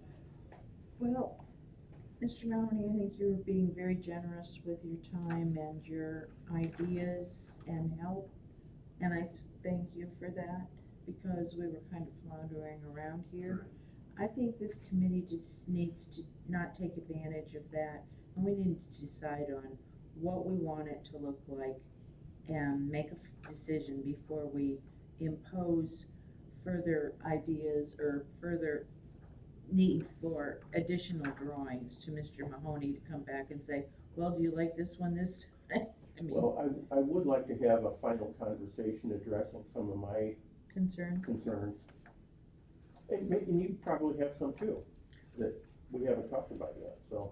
Well, Mr. Mahoney, I think you're being very generous with your time and your ideas and help. And I thank you for that, because we were kind of floundering around here. I think this committee just needs to not take advantage of that, and we need to decide on what we want it to look like and make a decision before we impose further ideas or further need for additional drawings to Mr. Mahoney to come back and say, well, do you like this one this time? Well, I would like to have a final conversation addressing some of my Concerns? concerns. And you probably have some too, that we haven't talked about yet, so.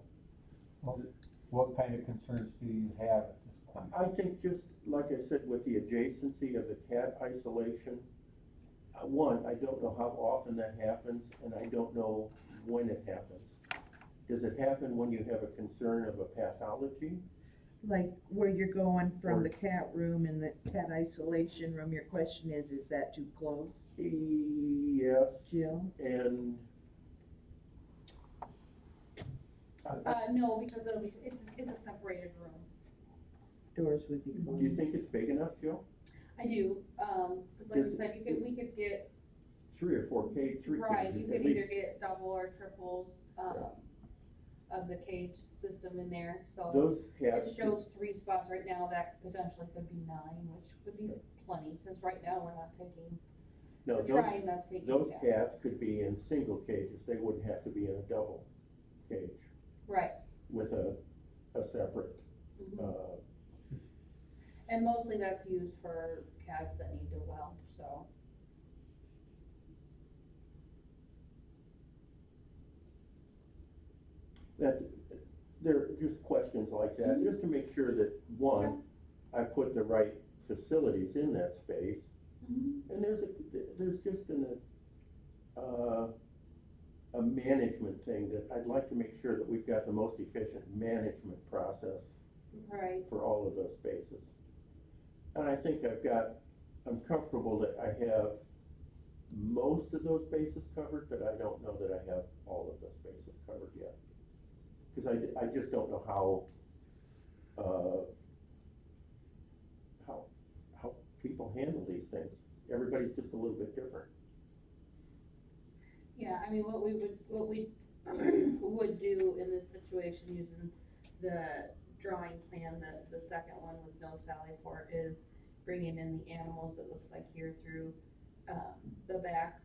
What kind of concerns do you have at this point? I think just, like I said, with the adjacency of the cat isolation, one, I don't know how often that happens, and I don't know when it happens. Does it happen when you have a concern of a pathology? Like where you're going from the cat room and the cat isolation room, your question is that too close? Yes, Jill? and No, because it's a separated room. Doors would be closed. do you think it's big enough, Jill? I do, cause like I said, we could get, 3 or 4 cage, 3 right, cages, you at could either least. get double or triples, of the cage system in there, so. Those cats, It shows 3 spots right now, that potentially could be 9, which would be plenty, since right now we're not taking, no, we're trying not to take those cats. cats could be in single cages, they wouldn't have to be in a double cage Right. with a separate, Mhm. And mostly that's used for cats that need to well, so. that, there are just questions like that, just to make sure that, one, I put the right facilities in that space, and there's just a management thing that I'd like to make sure that we've got the most efficient management process Right. for all of those spaces. And I think I'm comfortable that I have most of those bases covered, but I don't know that I have all of those bases covered yet. Cause I just don't know how people handle these things. Everybody's just a little bit different. Yeah, I mean, what we would do in this situation, using the drawing plan, the second one with no Sally Port, is bringing in the animals, it looks like here through, the back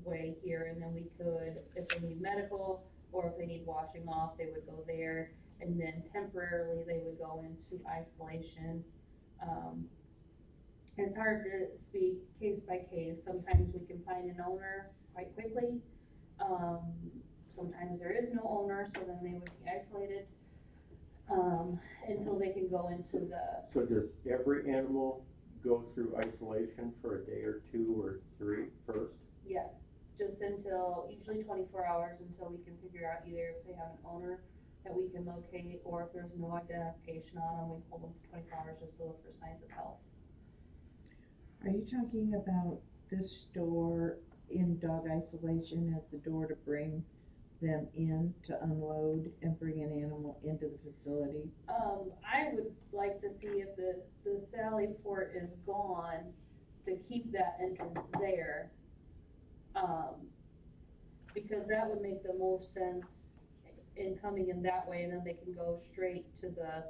way here, and then we could, if they need medical, or if they need washing off, they would go there, and then temporarily they would go into isolation. It's hard to speak case by case, sometimes we can find an owner quite quickly. sometimes there is no owner, so then they would be isolated, until they can go into the, So does every animal go through isolation for a day or 2 or 3 first? yes, just until, usually 24 hours until we can figure out either if they have an owner that we can locate, or if there's no identification on them, we hold them for 24 hours just to look for signs of health. Are you talking about this door in dog isolation as the door to bring them in to unload and bring an animal into the facility? I would like to see if the Sally Port is gone, to keep that entrance there. Because that would make the most sense in coming in that way, and then they can go straight to the,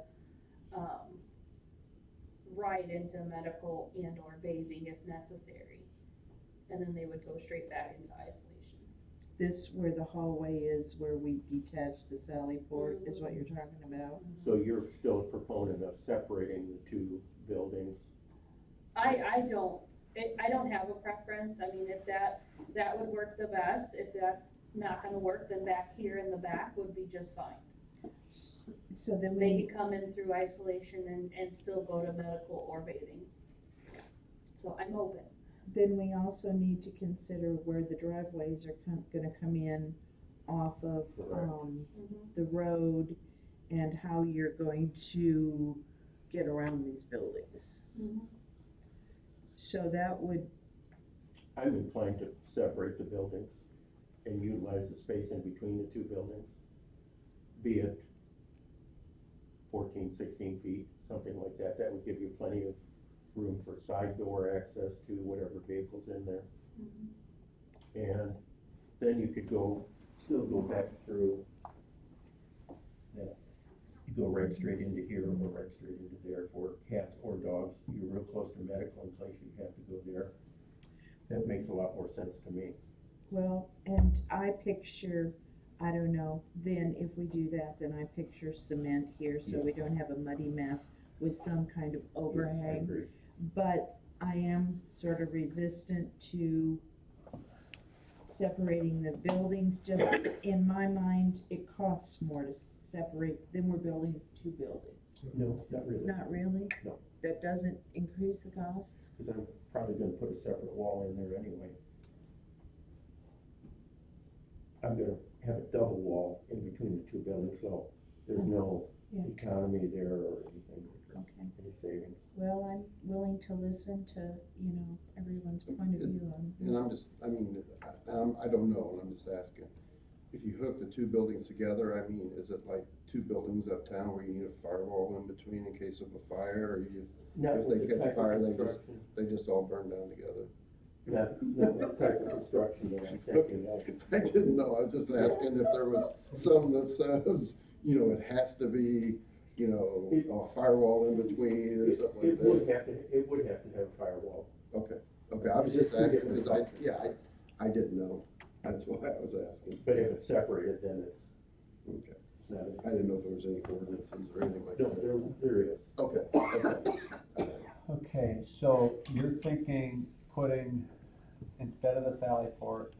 right into medical and or bathing if necessary. And then they would go straight back into isolation. This where the hallway is, where we detach the Sally Port, is what you're talking about? So you're still a proponent of separating the 2 buildings? I don't have a preference, I mean, if that would work the best, if that's not gonna work, then back here in the back would be just fine. So then They we, could come in through isolation and still go to medical or bathing. So I'm open. then we also need to consider where the driveways are gonna come in off of, Correct. the road, and how you're going to get around these buildings. So that would, I'm inclined to separate the buildings and utilize the space in between the 2 buildings, be it 14, 16 feet, something like that. That would give you plenty of room for side door access to whatever vehicle's in there. And then you could still go back through. Yeah, you go right straight into here or right straight into there for cats or dogs. You're real close to medical in place, you have to go there. That makes a lot more sense to me. well, and I picture, I don't know, then if we do that, then I picture cement here, so we don't have a muddy mess with some kind of I overhang. agree. But I am sort of resistant to separating the buildings, just in my mind, it costs more to separate, then we're building 2 buildings. No, not really, Not really? No. That doesn't increase the cost? because I'm probably gonna put a separate wall in there anyway. I'm gonna have a double wall in between the 2 buildings, so there's no Yeah. economy there or anything, Okay, any savings. well, I'm willing to listen to, everyone's point of view on. And I'm just, I mean, I don't know, and I'm just asking. If you hook the 2 buildings together, I mean, is it like 2 buildings uptown where you need a firewall in between in case of a fire, or Not If with they the catch type fire, of they just- construction, they just all burn down together? not with the type of construction that I'm thinking of. I didn't know, I was just asking if there was some that says, it has to be, a firewall in between or something like It would that. have to have a firewall. Okay, I was just asking, because I didn't know, that's why I was asking. But if it's separated, then Okay, it's not, I didn't know if there was any ordinances or anything like no, that. there is. Okay. Okay, so you're thinking putting, instead of the Sally Port,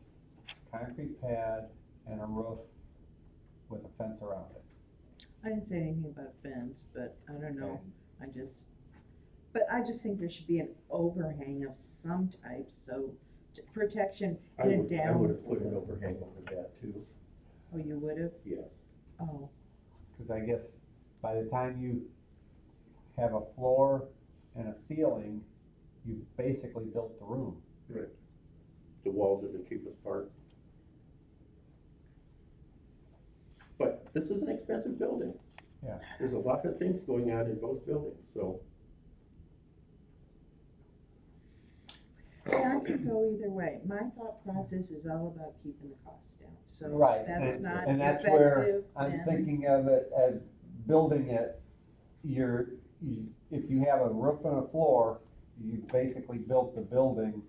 concrete pad and a roof with a fence around it. I didn't say anything about fence, but I don't know, but I just think there should be an overhang of some type, so protection I in a would down. have put an overhang over that too, Oh, you would've? yes. Oh, Cause I guess by the time you have a floor and a ceiling, you've basically built the room. The walls are the cheapest part. But this is an expensive building. Yeah. There's a lot of things going on in both buildings, so. yeah, I could go either way. My thought process is all about keeping the costs down, so Right, if that's and- not and that's where effective, I'm then- thinking of it as building it, if you have a roof and a floor, you basically built the building,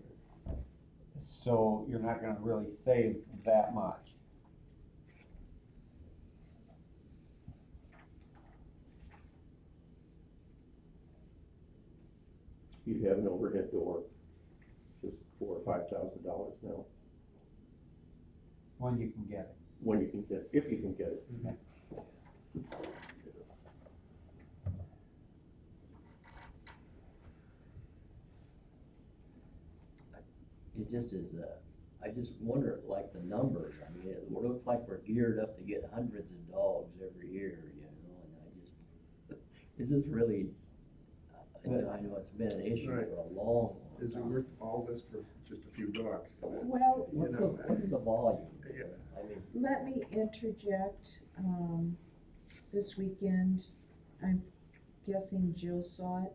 so you're not gonna really save that much. You'd have an overhead door, just $4,000 or $5,000 now. When you can get it. when you can get it, if you can get it. It just is, I just wonder, like, the numbers, I mean, it looks like we're geared up to get hundreds of dogs every year, you know, and I just, is this really, I know it's been an issue Right. for a long, Is it long time. worth all this for just a few dogs? Well, You What's the, know, what's the volume? Yeah. I mean, let me interject, this weekend, I'm guessing Jill saw it.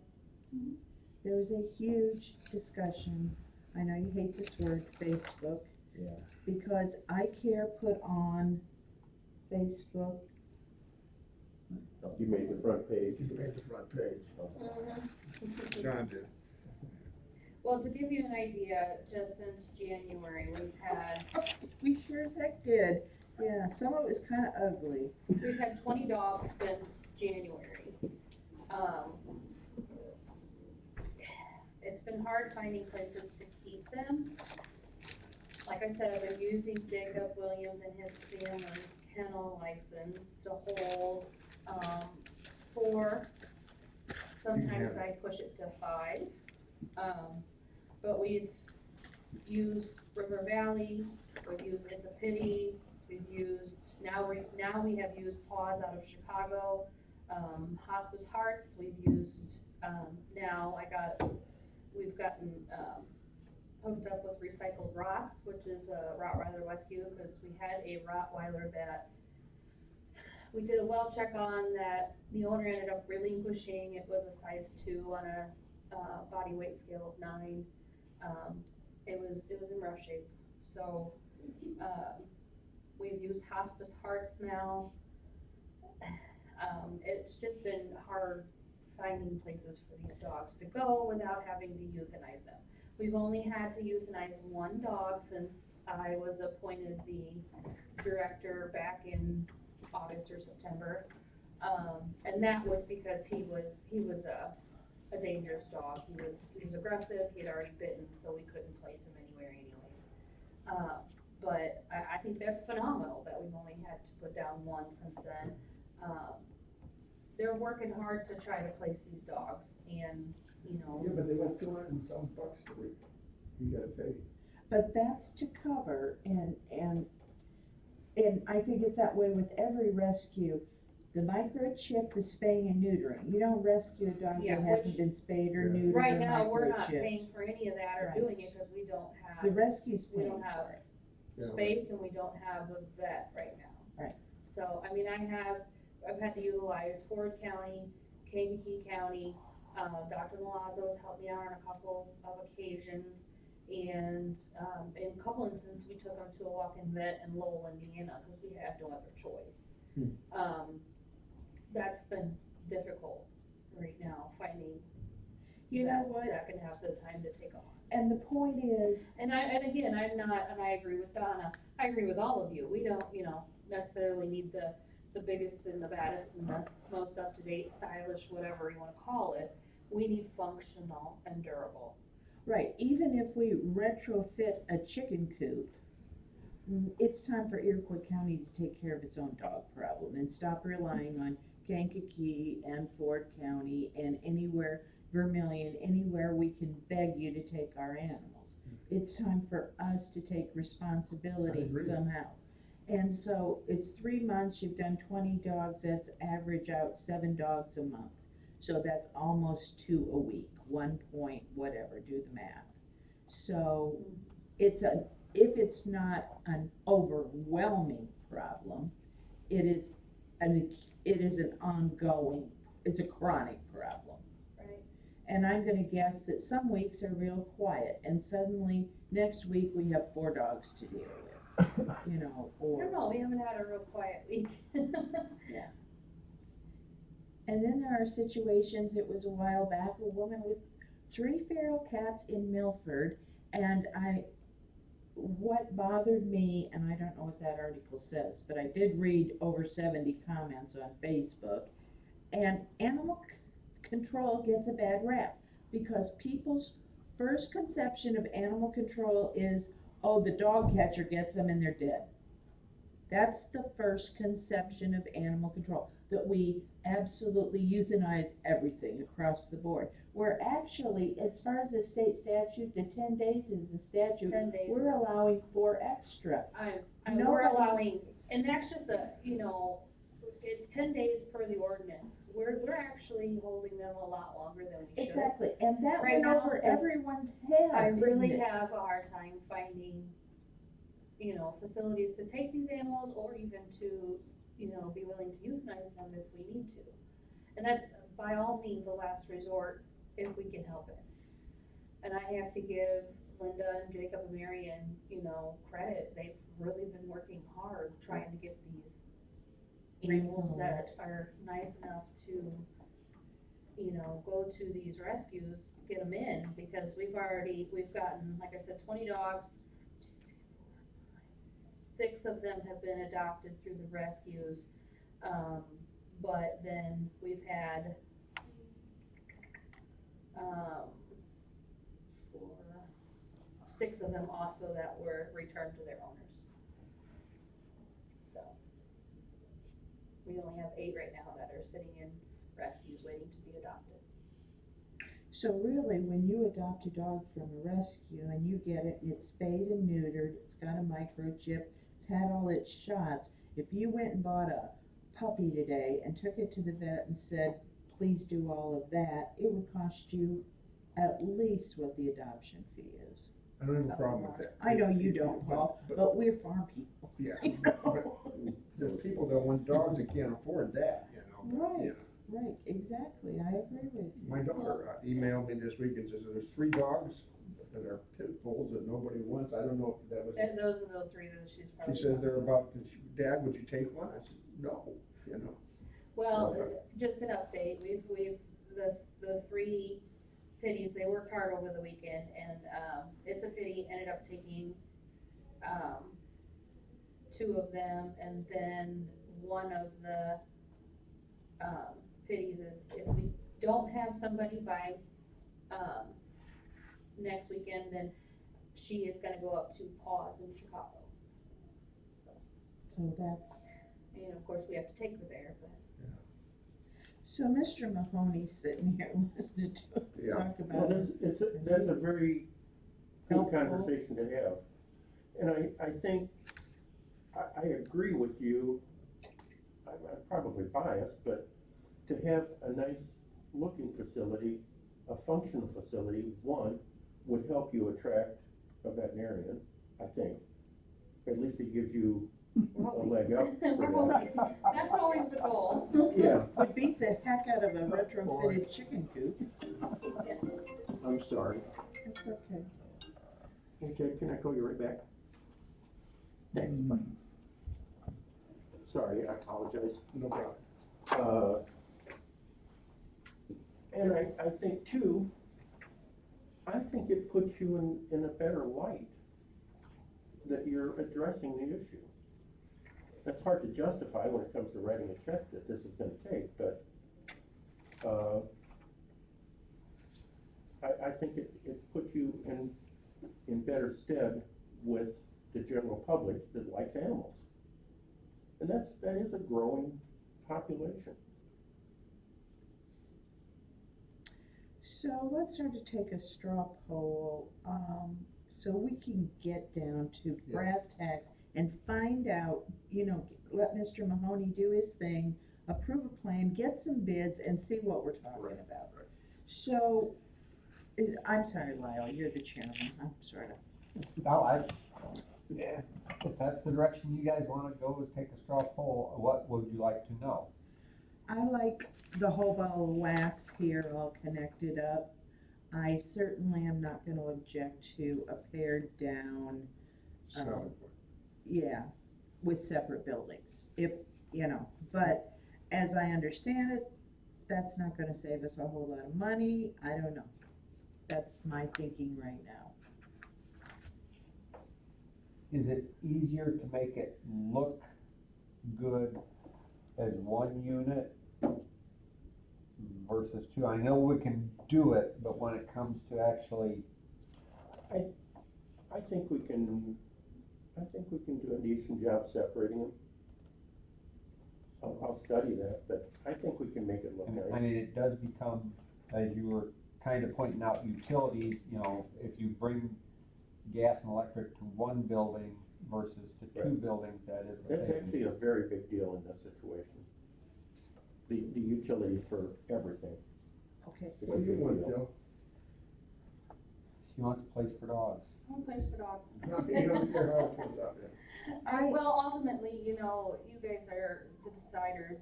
There was a huge discussion, I know you hate this word, Facebook, yeah, because iCare put on Facebook, You made the front page. You made the front page. John did. Well, to give you an idea, just since January, we sure as heck did, yeah, some of it was kinda ugly. we've had 20 dogs since January. It's been hard finding places to keep them. Like I said, I've been using Jacob Williams and his family's kennel license to hold, 4. Sometimes I push it to 5. But we've used River Valley, we've used It's a Pity, we've used, now we have used Paws out of Chicago, Hospice Hearts, we've used, we've gotten, hooked up with Recycled Rots, which is a Rottweiler rescue, because we had a Rottweiler that we did a well check on that the owner ended up relinquishing. It was a size 2 on a body weight scale of 9. It was in rough shape. So we've used Hospice Hearts now. It's just been hard finding places for these dogs to go without having to euthanize them. We've only had to euthanize 1 dog since I was appointed the director back in August or September. And that was because he was a dangerous dog. He was aggressive, he had already bitten, so we couldn't place him anywhere anyways. But I think that's phenomenal that we've only had to put down 1 since then. They're working hard to try to place these dogs, and, you know. Yeah, but they want $200 and some bucks a week. You gotta pay. But that's to cover, and I think it's that way with every rescue. The microchip, the spaying and neutering, you don't rescue a dog Yeah, that hasn't which- been spayed or Yeah. neutered or Right now, we're not microchipped. paying for any of that or Right. doing it because we don't have. The rescue's We paying don't have for it. Yeah, space and we don't have a vet right now. Right. So, I mean, I've had to utilize Ford County, Kankakee County, Dr. Malazzo has helped me out on a couple of occasions. And, in a couple instances, we took them to a walk-in vet in Lowell, Indiana, because we had no other choice. That's been difficult right now, finding You know vets what, that can have the time to take them on. and the point is, And again, I agree with Donna, I agree with all of you, we don't, necessarily need the biggest and the baddest and the most up-to-date, stylish, whatever you wanna call it. We need functional and durable. right, even if we retrofit a chicken coop, it's time for Iroquois County to take care of its own dog problem and stop relying on Kankakee and Ford County and anywhere, Vermillion, anywhere we can beg you to take our animals. It's time for us to take I responsibility agree. somehow. And so it's 3 months, you've done 20 dogs, that's average out 7 dogs a month. So that's almost 2 a week, 1 point, whatever, do the math. So if it's not an overwhelming problem, it is an ongoing, it's a chronic problem. Right. And I'm gonna guess that some weeks are real quiet and suddenly next week we have 4 dogs to deal with, I or. don't know, we haven't had a real quiet week. And then there are situations, it was a while back, a woman with 3 feral cats in Milford, and what bothered me, and I don't know what that article says, but I did read over 70 comments on Facebook, and animal control gets a bad rap, because people's first conception of animal control is, oh, the dog catcher gets them and they're dead. That's the first conception of animal control, that we absolutely euthanize everything across the board. Where actually, as far as the state statute, the 10 days is the statute. 10 days. We're allowing 4 extra. We're Nobody- allowing, and that's just a, it's 10 days per the ordinance. We're actually holding them a lot longer than we should. Exactly, and that Right went now, over this- everyone's head. I didn't really it? have a hard time finding, facilities to take these animals or even to, be willing to euthanize them if we need to. And that's by all means a last resort if we can help it. And I have to give Linda and Jacob and Marion, credit. They've really been working hard trying to get these animals that are nice enough to, go to these rescues, get them in, because we've gotten, like I said, 20 dogs. 6 of them have been adopted through the rescues, but then we've had, 6 of them also that were returned to their owners. So, we only have 8 right now that are sitting in rescues waiting to be adopted. So really, when you adopt a dog from a rescue and you get it, and it's spayed and neutered, it's got a microchip, it's had all its shots, if you went and bought a puppy today and took it to the vet and said, please do all of that, it would cost you at least what the adoption fee is. I don't have a problem with that. I know you don't, Paul, but we're farm people. Yeah, but there's people that want dogs that can't afford that, Right. you know. Right, exactly, I agree with you. My daughter emailed me this week and says there's 3 dogs that are pit bulls that nobody wants. I don't know if that was, Those are the 3 that she's probably. she says they're about, Dad, would you take one? I said, no, Well, just an update, the 3 pitties, they worked hard over the weekend, and, It's a Pity ended up taking, 2 of them, and then one of the, pitties is, if we don't have somebody by, next weekend, then she is gonna go up to Paws in Chicago. So that's, And of course, we have to take her there, but. so Mr. Mahoney's sitting here listening to us Yeah. talk Well, about it. that's a very good Helpful. conversation to have. And I think, I agree with you, I'm probably biased, but to have a nice looking facility, a functional facility, would help you attract a veterinarian, I think. At least it gives you a leg up We're for that. hoping. That's always the goal. Yeah, Would beat the heck out of a retrofitted chicken coop. I'm sorry. It's okay. Okay, can I call you right back? Thanks, bye. Sorry, I apologize. no problem. And I think too, I think it puts you in a better light that you're addressing the issue. That's hard to justify when it comes to writing a check that this is gonna take, but, I think it puts you in better stead with the general public that likes animals. And that is a growing population. So let's sort of take a straw poll, so we can get down to brass tacks and find out, let Mr. Mahoney do his thing, approve a plan, get some bids, and see what we're talking about. So, I'm sorry, Lyle, you're the chairman, I'm sorry. No, if that's the direction you guys wanna go, is take a straw poll, what would you like to know? I like the whole ball of wax here all connected up. I certainly am not gonna object to a pared down, So, yeah, with separate buildings, if, but as I understand it, that's not gonna save us a whole lot of money, I don't know. That's my thinking right now. Is it easier to make it look good as one unit versus 2? I know we can do it, but when it comes to actually, I think we can I think we can do a decent job separating them. I'll study that, but I think we can make it look And, I nice. mean, it does become, as you were kind of pointing out, utilities, you know, if you bring gas and electric to one building versus to two Right. buildings, that is the That's same. actually a very big deal in this situation. The utilities for everything. Okay, It's a What do you big want, deal. Joe? She wants a place for dogs. One place for dogs. You don't care how it comes out then. Well, ultimately, you know, you guys are the deciders,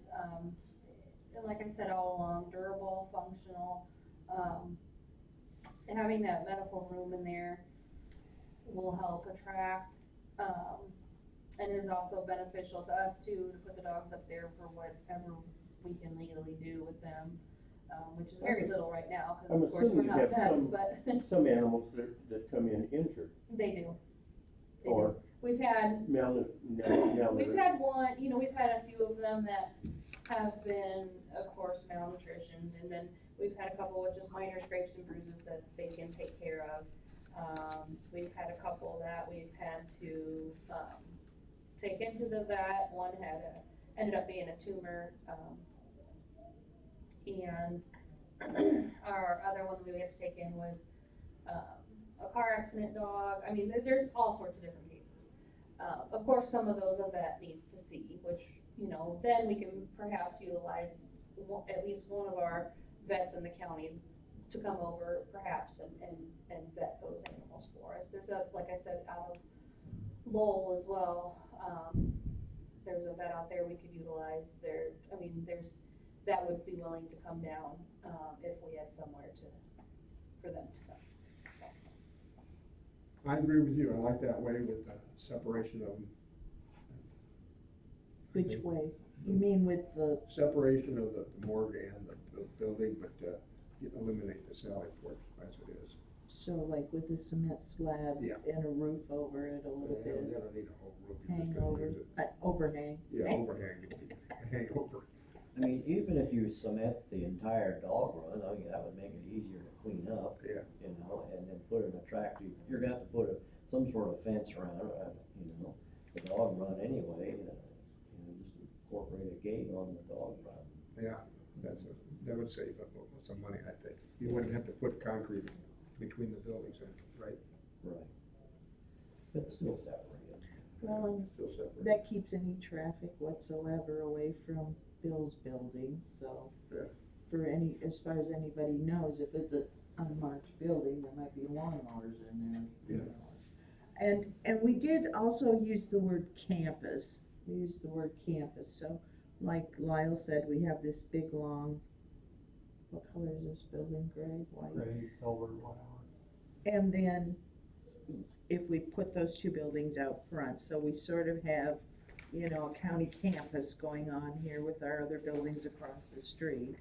and like I said all along, durable, functional, and having that medical room in there will help attract, and is also beneficial to us too, to put the dogs up there for whatever we can legally do with them, which is very little right now, cause I'm of course we're assuming you not have vets, some- but Some animals that come in injured they do. They do. or We've had We've malnourished. had one, you know, we've had a few of them that have been, of course, malnutrition, and then we've had a couple with just minor scrapes and bruises that they can take care of. We've had a couple that we've had to, take into the vet, one ended up being a tumor, and our other one we had to take in was, a car accident dog. I mean, there's all sorts of different cases. Of course, some of those a vet needs to see, which, you know, then we can perhaps utilize at least one of our vets in the county to come over perhaps and vet those animals for us. There's a, like I said, out of Lowell as well, there's a vet out there we could utilize there. I mean, that would be willing to come down, if we had somewhere for them to come. I agree with you, I like that way with the separation of them. which way? You mean with the, Separation of the morgue and the building, but, eliminate the sally port as it is. so like with a cement slab Yeah. and a roof over it a little You bit, don't need a whole roof, you're just hang gonna over, use it. overhang? Yeah, overhang, hang over. I mean, even if you cement the entire dog run, I mean, that would make it easier to clean up. Yeah. You know, and then put an attractive, you're gonna have to put some sort of fence around, you know, the dog run anyway, you know, just incorporate a gate on the dog run. Yeah, that would save some money, I think. You wouldn't have to put concrete between the buildings, right? Right. But still separated. Well, and Still separate. that keeps any traffic whatsoever away from Bill's building, so. Yeah. For as far as anybody knows, if it's an unmarked building, there might be lawnmowers in there. you Yeah. know. And we did also use the word campus, we used the word campus, so like Lyle said, we have this big long, what color is this building, gray, white? Gray, silver, whatever. And then if we put those two buildings out front, so we sort of have, you know, a county campus going on here with our other buildings across the street.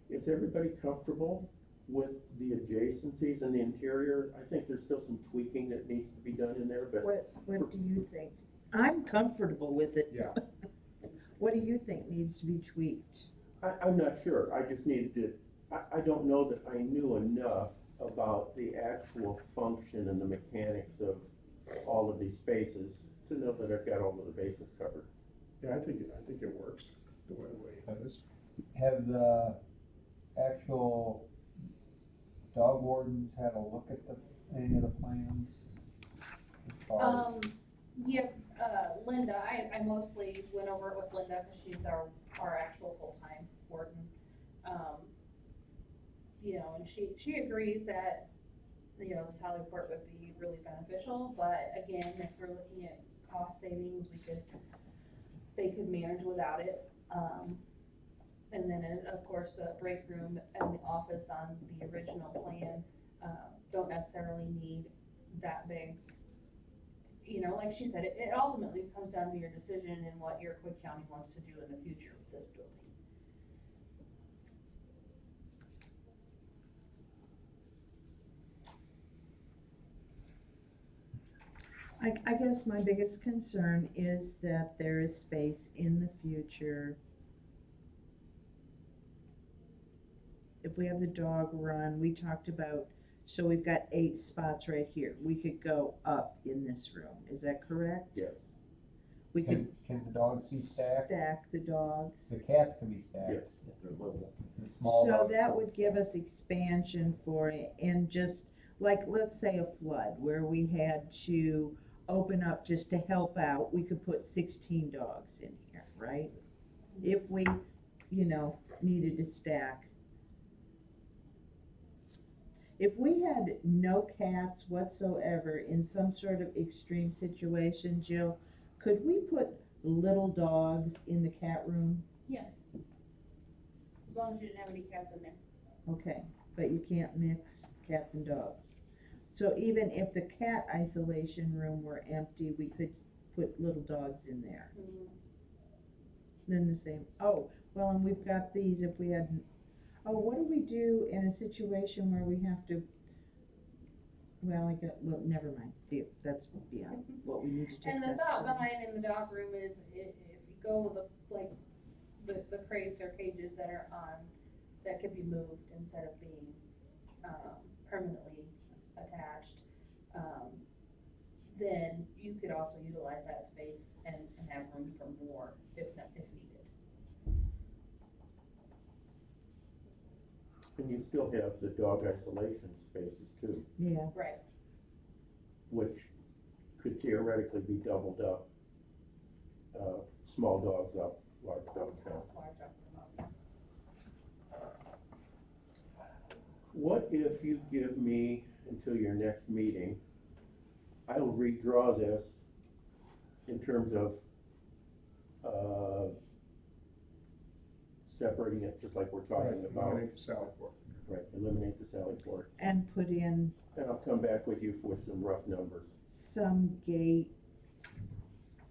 Is everybody comfortable with the adjacencies and the interior? I think there's still some tweaking that needs to be done in there, but What do you think? I'm comfortable with it. Yeah. What do you think needs to be tweaked? I'm not sure. I just needed to, I don't know that I knew enough about the actual function and the mechanics of all of these spaces to know that I've got all of the bases covered. Yeah, I think it works the way it is. Have the actual dog wardens had a look at any of the plans? As far as- Yeah, Linda, I mostly went over it with Linda, cause she's our actual full-time warden. You know, and she agrees that, you know, the Sally Port would be really beneficial, but again, if we're looking at cost savings, they could manage without it. And then, of course, the break room and the office on the original plan, don't necessarily need that big. You know, like she said, it ultimately comes down to your decision and what Iroquois County wants to do in the future with this building. I guess my biggest concern is that there is space in the future. If we have the dog run, we talked about So we've got 8 spots right here. We could go up in this room, is that correct? Yes. We could Can the dogs be stacked? stack the dogs. The cats can be stacked. Yes. If they're little. The small So dogs- that would give us expansion for it, and just, like, let's say a flood, where we had to open up just to help out, we could put 16 dogs in here, right? If we, needed to stack. If we had no cats whatsoever in some sort of extreme situation, Jill, could we put little dogs in the cat room? Yes. As long as you didn't have any cats in there. Okay, but you can't mix cats and dogs. So even if the cat isolation room were empty, we could put little dogs in there. Then the same, well, and we've got these if we had, what do we do in a situation where we have to, never mind, that's beyond what we need to discuss. And the thought so. behind in the dog room is if you go with the crates or cages that are on, that could be moved instead of being, permanently attached, then you could also utilize that space and have room for more if needed. And you still have the dog isolation spaces too, Yeah, Right. which could theoretically be doubled up. Small dogs up, large dogs down. Large dogs and dogs. What if you give me until your next meeting? I will redraw this in terms of, separating it, just like we're talking about. Eliminate the Sally Port. Right, eliminate the Sally Port. and put in And I'll come back with you with some rough numbers. some gate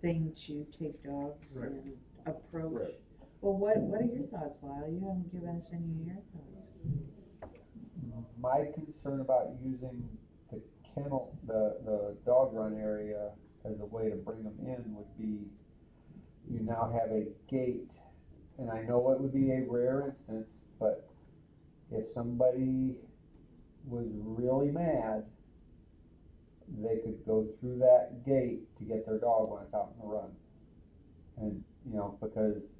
thing to take dogs Right. and approach. Right. Well, what are your thoughts, Lyle? You haven't given us any of your thoughts. My concern about using the kennel, the dog run area as a way to bring them in would be, you now have a gate, and I know it would be a rare instance, but if somebody was really mad, they could go through that gate to get their dog when it's out in the run. And, because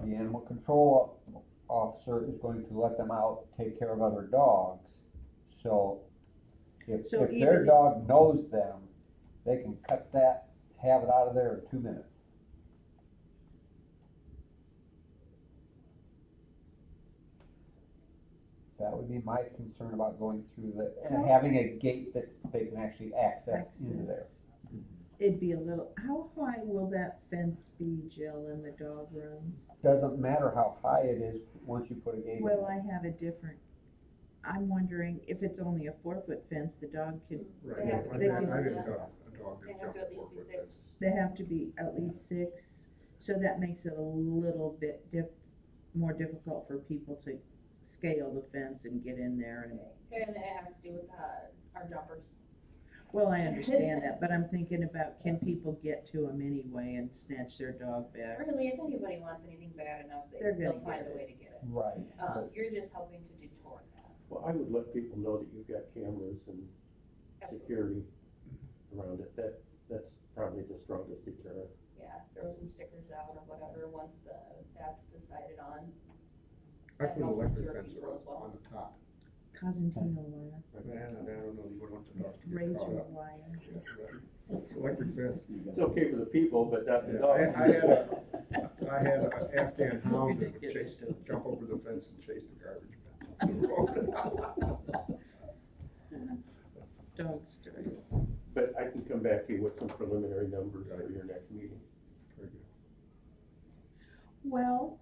the animal control officer is going to let them out, take care of other dogs. So if So their even if- dog knows them, they can cut that, have it out of there in 2 minutes. That would be my concern about going through and having a gate that they can actually access into there. Access. It'd be a little, how high will that fence be, Jill, in the dog rooms? Doesn't matter how high it is, once you put a gate in. Well, I have a different, I'm wondering if it's only a 4-foot fence, the dog could, Right, They I have to I be didn't, on I the- didn't know a dog They could have jump to at least 4 be foot 6. fence. they have to be at least 6, so that makes it a little bit more difficult for people to scale the fence and get in there and, And it has to do with, our jumpers. well, I understand that, but I'm thinking about, can people get to them anyway and snatch their dog back? Really, if anybody wants anything bad enough, They're they'll gonna find get a it. way to get it. Right, but You're just helping to detour that. Well, I would let people know that you've got cameras and security around it. That's probably the strongest deterrent. Yeah, throw some stickers out or whatever, once that's decided on. I That put an helps electric deter fence people as well. on the top. Cosentino wire, Man, I don't know, you wouldn't want the dogs to get razor caught up. wire. Yeah, right. Electric fence. It's okay for the people, but not the Yeah, dogs. I had an Afghan hound that would jump over the fence and chase the garbage man. Dog stories. But I can come back to you with some preliminary numbers for your next meeting. Very good. Well,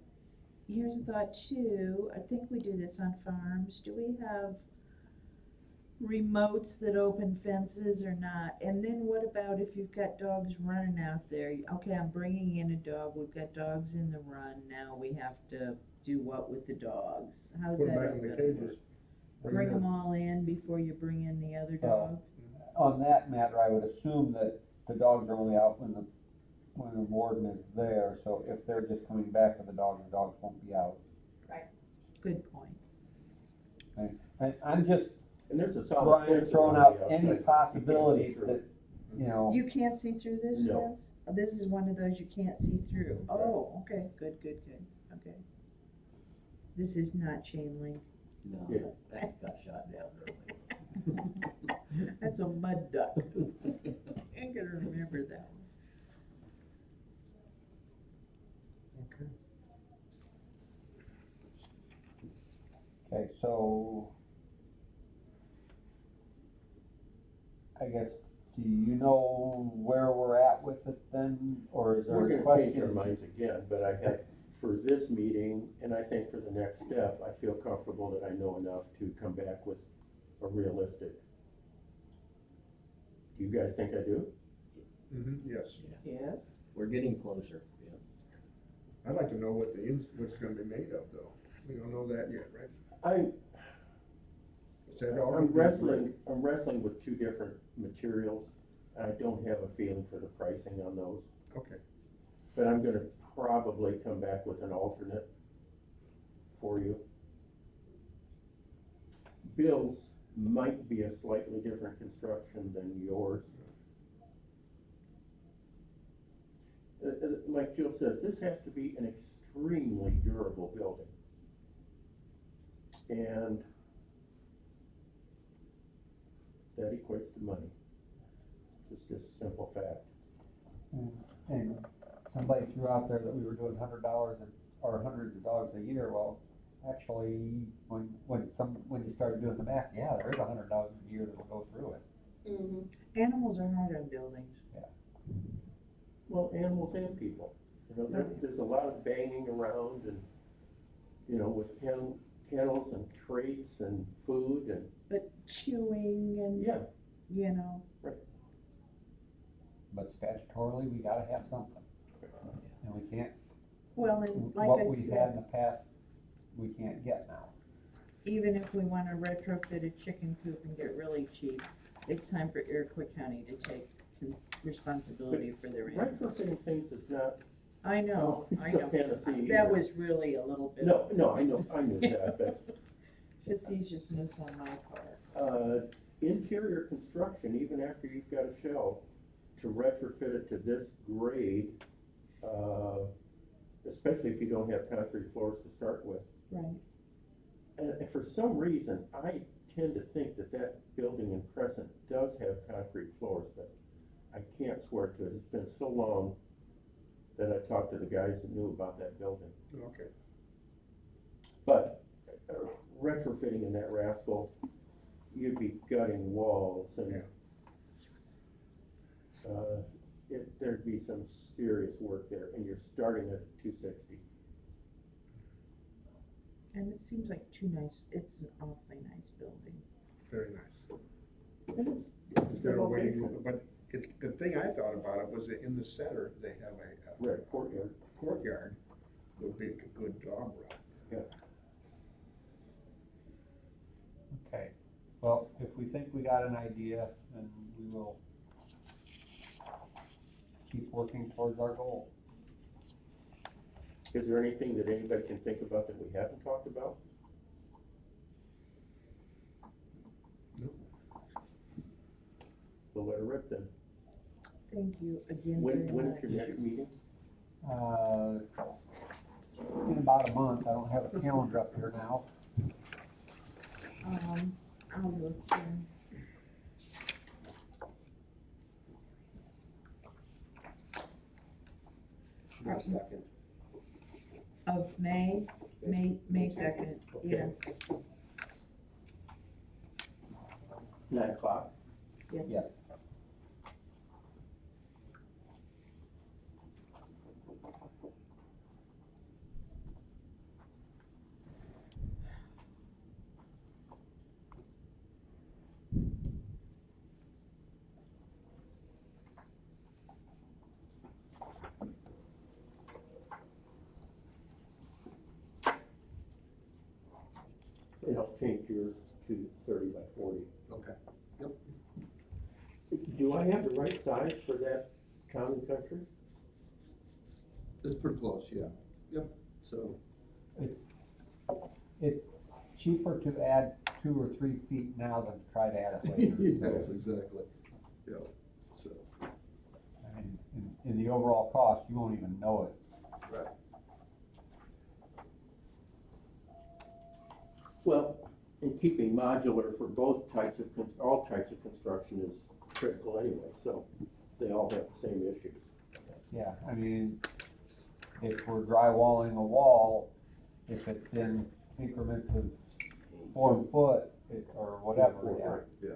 here's a thought too, I think we do this on farms, do we have remotes that open fences or not? And then what about if you've got dogs running out there? Okay, I'm bringing in a dog, we've got dogs in the run, now we have to do what with the dogs? How's Put that them back in the gonna work? cages. Bring them all in before you bring in the other Oh. dog? on that matter, I would assume that the dogs are only out when the warden is there, so if they're just coming back with the dogs won't be out. Good point. And I'm just, And there's a solid Brian fence throwing around out the outside. any You can't see possibility through that, it. you know, You can't see through this No. fence? Oh, this is one of those you can't see through. Oh, okay, good, okay. This is not chain link. No, Yeah. that got shot down early. That's a mud duck. I'm gonna remember that. Okay. okay, so I guess, do you know where we're at with it then, or is there We're a gonna change our question? minds again, but I have, for this meeting, and I think for the next step, I feel comfortable that I know enough to come back with a realistic. Do you guys think I do? Yes. Yes. We're getting closer, yeah. I'd like to know what what's gonna be made of though. We don't know that yet, right? Is that all? I'm wrestling with two different materials. I don't have a feeling for the pricing on those, Okay, but I'm gonna probably come back with an alternate for you. Bill's might be a slightly different construction than yours. Like Jill says, this has to be an extremely durable building. And that equates to money. Just a simple fact. And somebody threw out there that we were doing $100 or hundreds of dollars a year. Well, actually, when you started doing the math, yeah, there is $100 a year that will go through it. Mm-hmm. Animals are hard on buildings. Well, animals and people. You know, there's a lot of banging around and, you know, with kennels and crates and food and, But chewing and, yeah. you know, But statutorily, we gotta have something. And we can't, well, and like what I we had in said, the past, we can't get now. even if we wanna retrofit a chicken coop and get really cheap, it's time for Iroquois County to take responsibility for their animals. Retrofitting things is not, I know, I it's a know. panacea. That was really a little bit. No, I knew that, but, Facetiousness on my part. interior construction, even after you've got a shell, to retrofit it to this grade, especially if you don't have concrete floors to start with. Right. And for some reason, I tend to think that building in Crescent does have concrete floors, but I can't swear to it. It's been so long that I talked to the guys that knew about that building. okay. But retrofitting in that rascal, you'd be gutting walls and there'd be some serious work there, and you're starting at 260. And it seems like it's an awfully nice building. Very nice. And It's got a waiting room, but the thing I thought about it was that in the center, they have a right, courtyard. courtyard, would be a good dog run. Okay, well, if we think we got an idea, then we will keep working towards our goal. Is there anything that anybody can think about that we haven't talked about? No. We'll let her rip then. Thank you again very When is much. your next meeting? In about a month, I don't have a calendar up here now. I'll look here. May 2nd. Of May 2nd, yeah, 9 o'clock. yes. Yes. And I'll change yours to 30 by 40. Okay. Do I have the right size for that common country? It's pretty close, yeah. Yep, so, It's cheaper to add 2 or 3 feet now than to try to add it later. Yes, exactly, yeah, so, I mean, in the overall cost, you won't even know it. right. Well, and keeping modular for both types of, all types of construction is critical anyway, so they all have the same issues. Yeah, I mean, if we're drywalling a wall, if it's in increments of 4 foot, or whatever, yeah. Right. Yeah.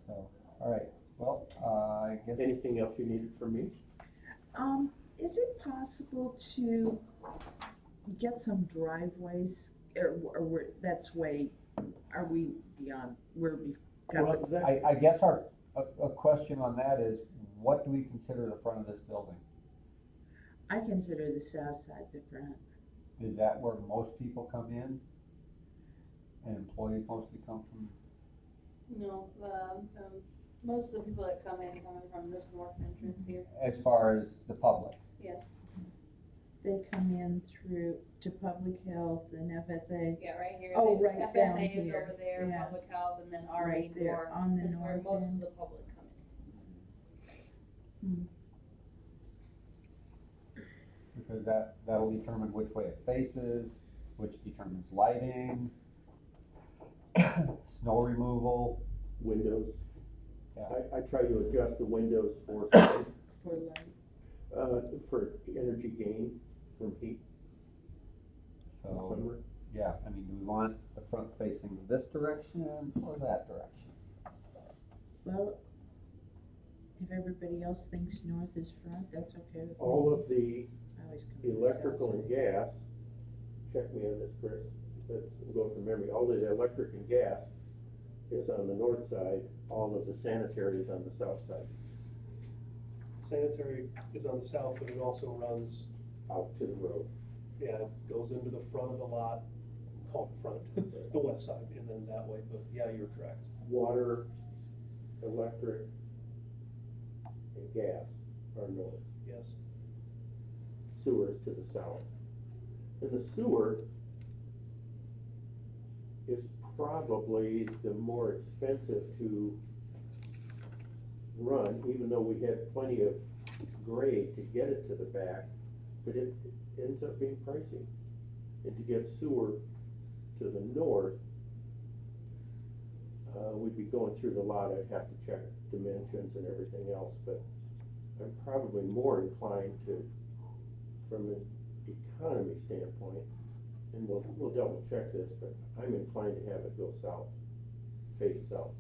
So, all right, well, I guess. Anything else you needed from me? Is it possible to get some driveways, or that's way, are we beyond, where we got? Well, that- I guess a question on that is, what do we consider the front of this building? I consider the south side the front. Is that where most people come in? And employees mostly come from? No, most of the people that come in from this north entrance here, As far as the public? yes, They come in through to public health and FSA, yeah, right here. Oh, the right down FSA is here, over there, yeah. public health, and then our right main there door on the is where north most of end. the public come in. Because that'll determine which way it faces, which determines lighting, snow removal. Windows. Yeah. I try to adjust the windows for, For light. for energy gain from heat in So, summer. yeah, I mean, do we want the front facing this direction or that direction? Well, if everybody else thinks north is front, that's okay with me. All of the I always come to the electrical south and side. gas, check me on this, Chris, I'm going from memory, all of the electric and gas is on the north side, all of the sanitary is on the south side, Sanitary is on the south, but it also runs, out to the road. yeah, goes into the front of the lot, called front, the west side, and then that way, but yeah, you're correct. Water, electric, and gas are north, Yes, sewer is to the south. And the sewer is probably the more expensive to run, even though we had plenty of grade to get it to the back, but it ends up being pricey. And to get sewer to the north, we'd be going through the lot, I'd have to check dimensions and everything else, but I'm probably more inclined to, from an economy standpoint, and we'll double check this, but I'm inclined to have it go south, face south.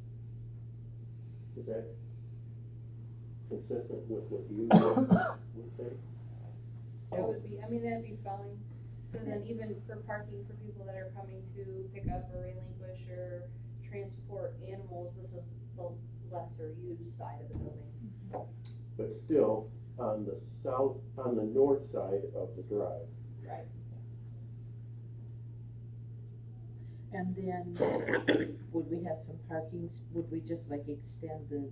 Is that consistent with what you would think? That would be, I mean, that'd be fine, cause then even for parking for people that are coming to pick up or relinquish or transport animals, this is the lesser used side of the building. But still, on the south, on the north side of the drive. Right. And then, would we have some parkings, would we just like extend the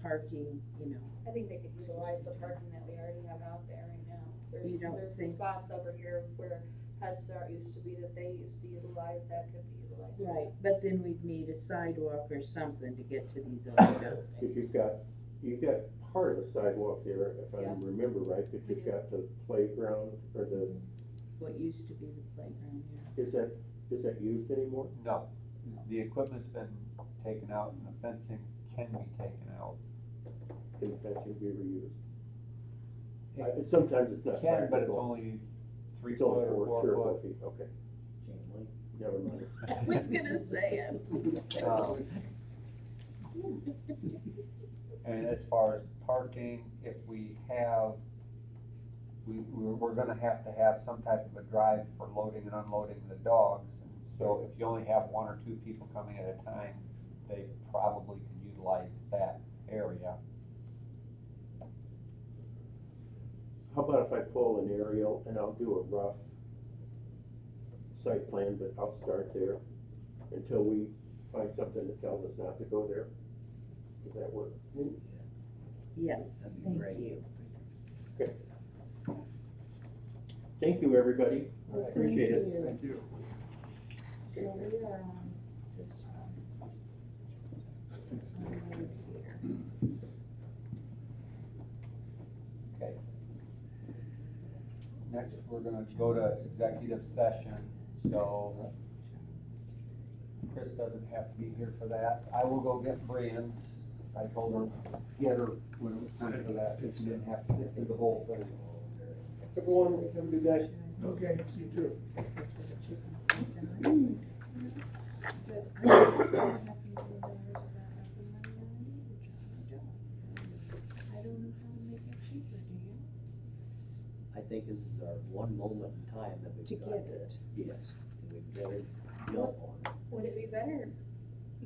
parking, you know? I think they could utilize the parking that we already have out there right now. You don't There's think- spots over here where Head Start used to be that they used to utilize, that could be utilized. Right, but then we'd need a sidewalk or something to get to these other Cause buildings. you've got part of the sidewalk there, if I Yeah. remember right, but We you've do. got the playground, or the, What used to be the playground, yeah. is that used anymore? No, the equipment's been taken out and the fencing can be taken out. Can the fencing be reused? Sometimes it's not Can, but it's practical. only 3 It's foot only or 4 3 or 4 foot. feet, okay, Chain link. never mind. I was gonna say it. And as far as parking, if we have, we're gonna have to have some type of a drive for loading and unloading the dogs. And so if you only have 1 or 2 people coming at a time, they probably could utilize that area. How about if I pull an aerial and I'll do a rough site plan, but I'll start there until we find something that tells us not to go there? Does that work? Yes, That'd be thank great. you. Thank you, everybody, I appreciate it. Thank you. Thank you. So we are on this one. Right here. Okay. Next, we're gonna go to executive session, so Chris doesn't have to be here for that. I will go get Brian. I told her, get her when it was time for that, if she didn't have to sit through the whole thing. Everyone, have a good day. Okay, you too. But I don't know if you know about the money on it, I don't know how to make it cheaper, do you? I think this is our one moment in time that we've To got get to, it. yes, and we've got to jump on it. Would it be better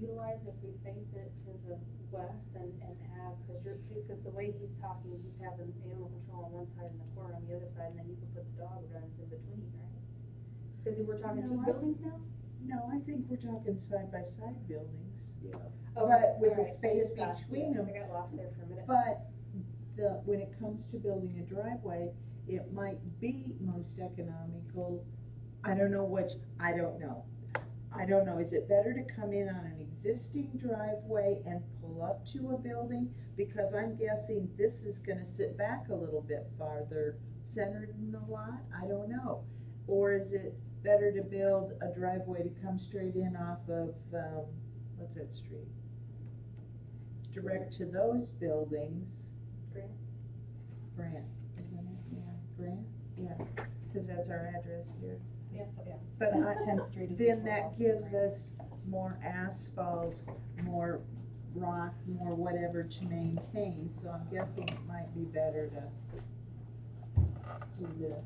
utilize if we face it to the west and have, because the way he's talking, he's having animal control on one side and the corner on the other side, and then you can put the dog runs in between, right? Cause we're talking No, two I- buildings now? No, I think we're talking side-by-side buildings. Yeah, But with a Alright, space got between you. them. I got lost there for a minute. But when it comes to building a driveway, it might be most economical, I don't know which, I don't know. I don't know, is it better to come in on an existing driveway and pull up to a building? Because I'm guessing this is gonna sit back a little bit farther, centered in the lot, I don't know. Or is it better to build a driveway to come straight in off of, what's that street? Direct to those buildings. Grant? Grant, isn't it? Yeah, Grant, yeah, cause that's our address here. Yes. But I, 10th Street is then before that also gives Grant. us more asphalt, more rock, more whatever to maintain, so I'm guessing it might be better to do this.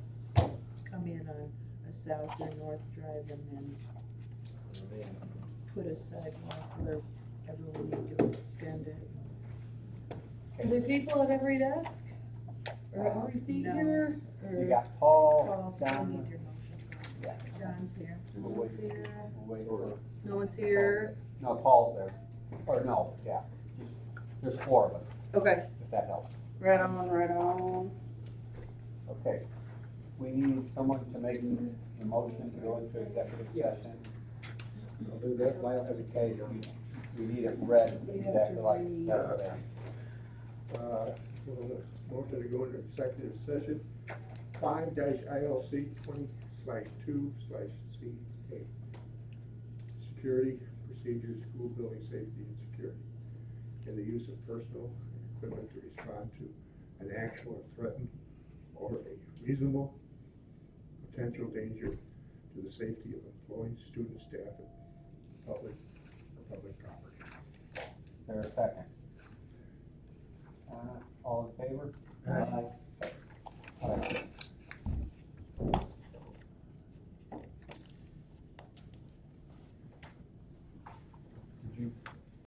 Come in on a south or north drive and then put a sidewalk wherever we need to extend it. Are there people at every desk? Or Uh, every seat no. here? You Or got Paul Paul, so we down, need your motion. John's here. we'll wait, we'll wait for, no one's here? no, Paul's there, or no, yeah, just, there's four of us, Okay, if that helps. right on, right on. Okay, we need someone to make the motion to go into executive session. We'll do this by okay, we need it read You have exactly to like read. it says there. Motion to go into executive session, 5-ILC 20/2/C8. Security procedures, school building safety and security, and the use of personal and equipment to respond to an actual or threatened or a reasonable potential danger to the safety of employees, students, staff, and public property. Is there a second? All in favor? Aye.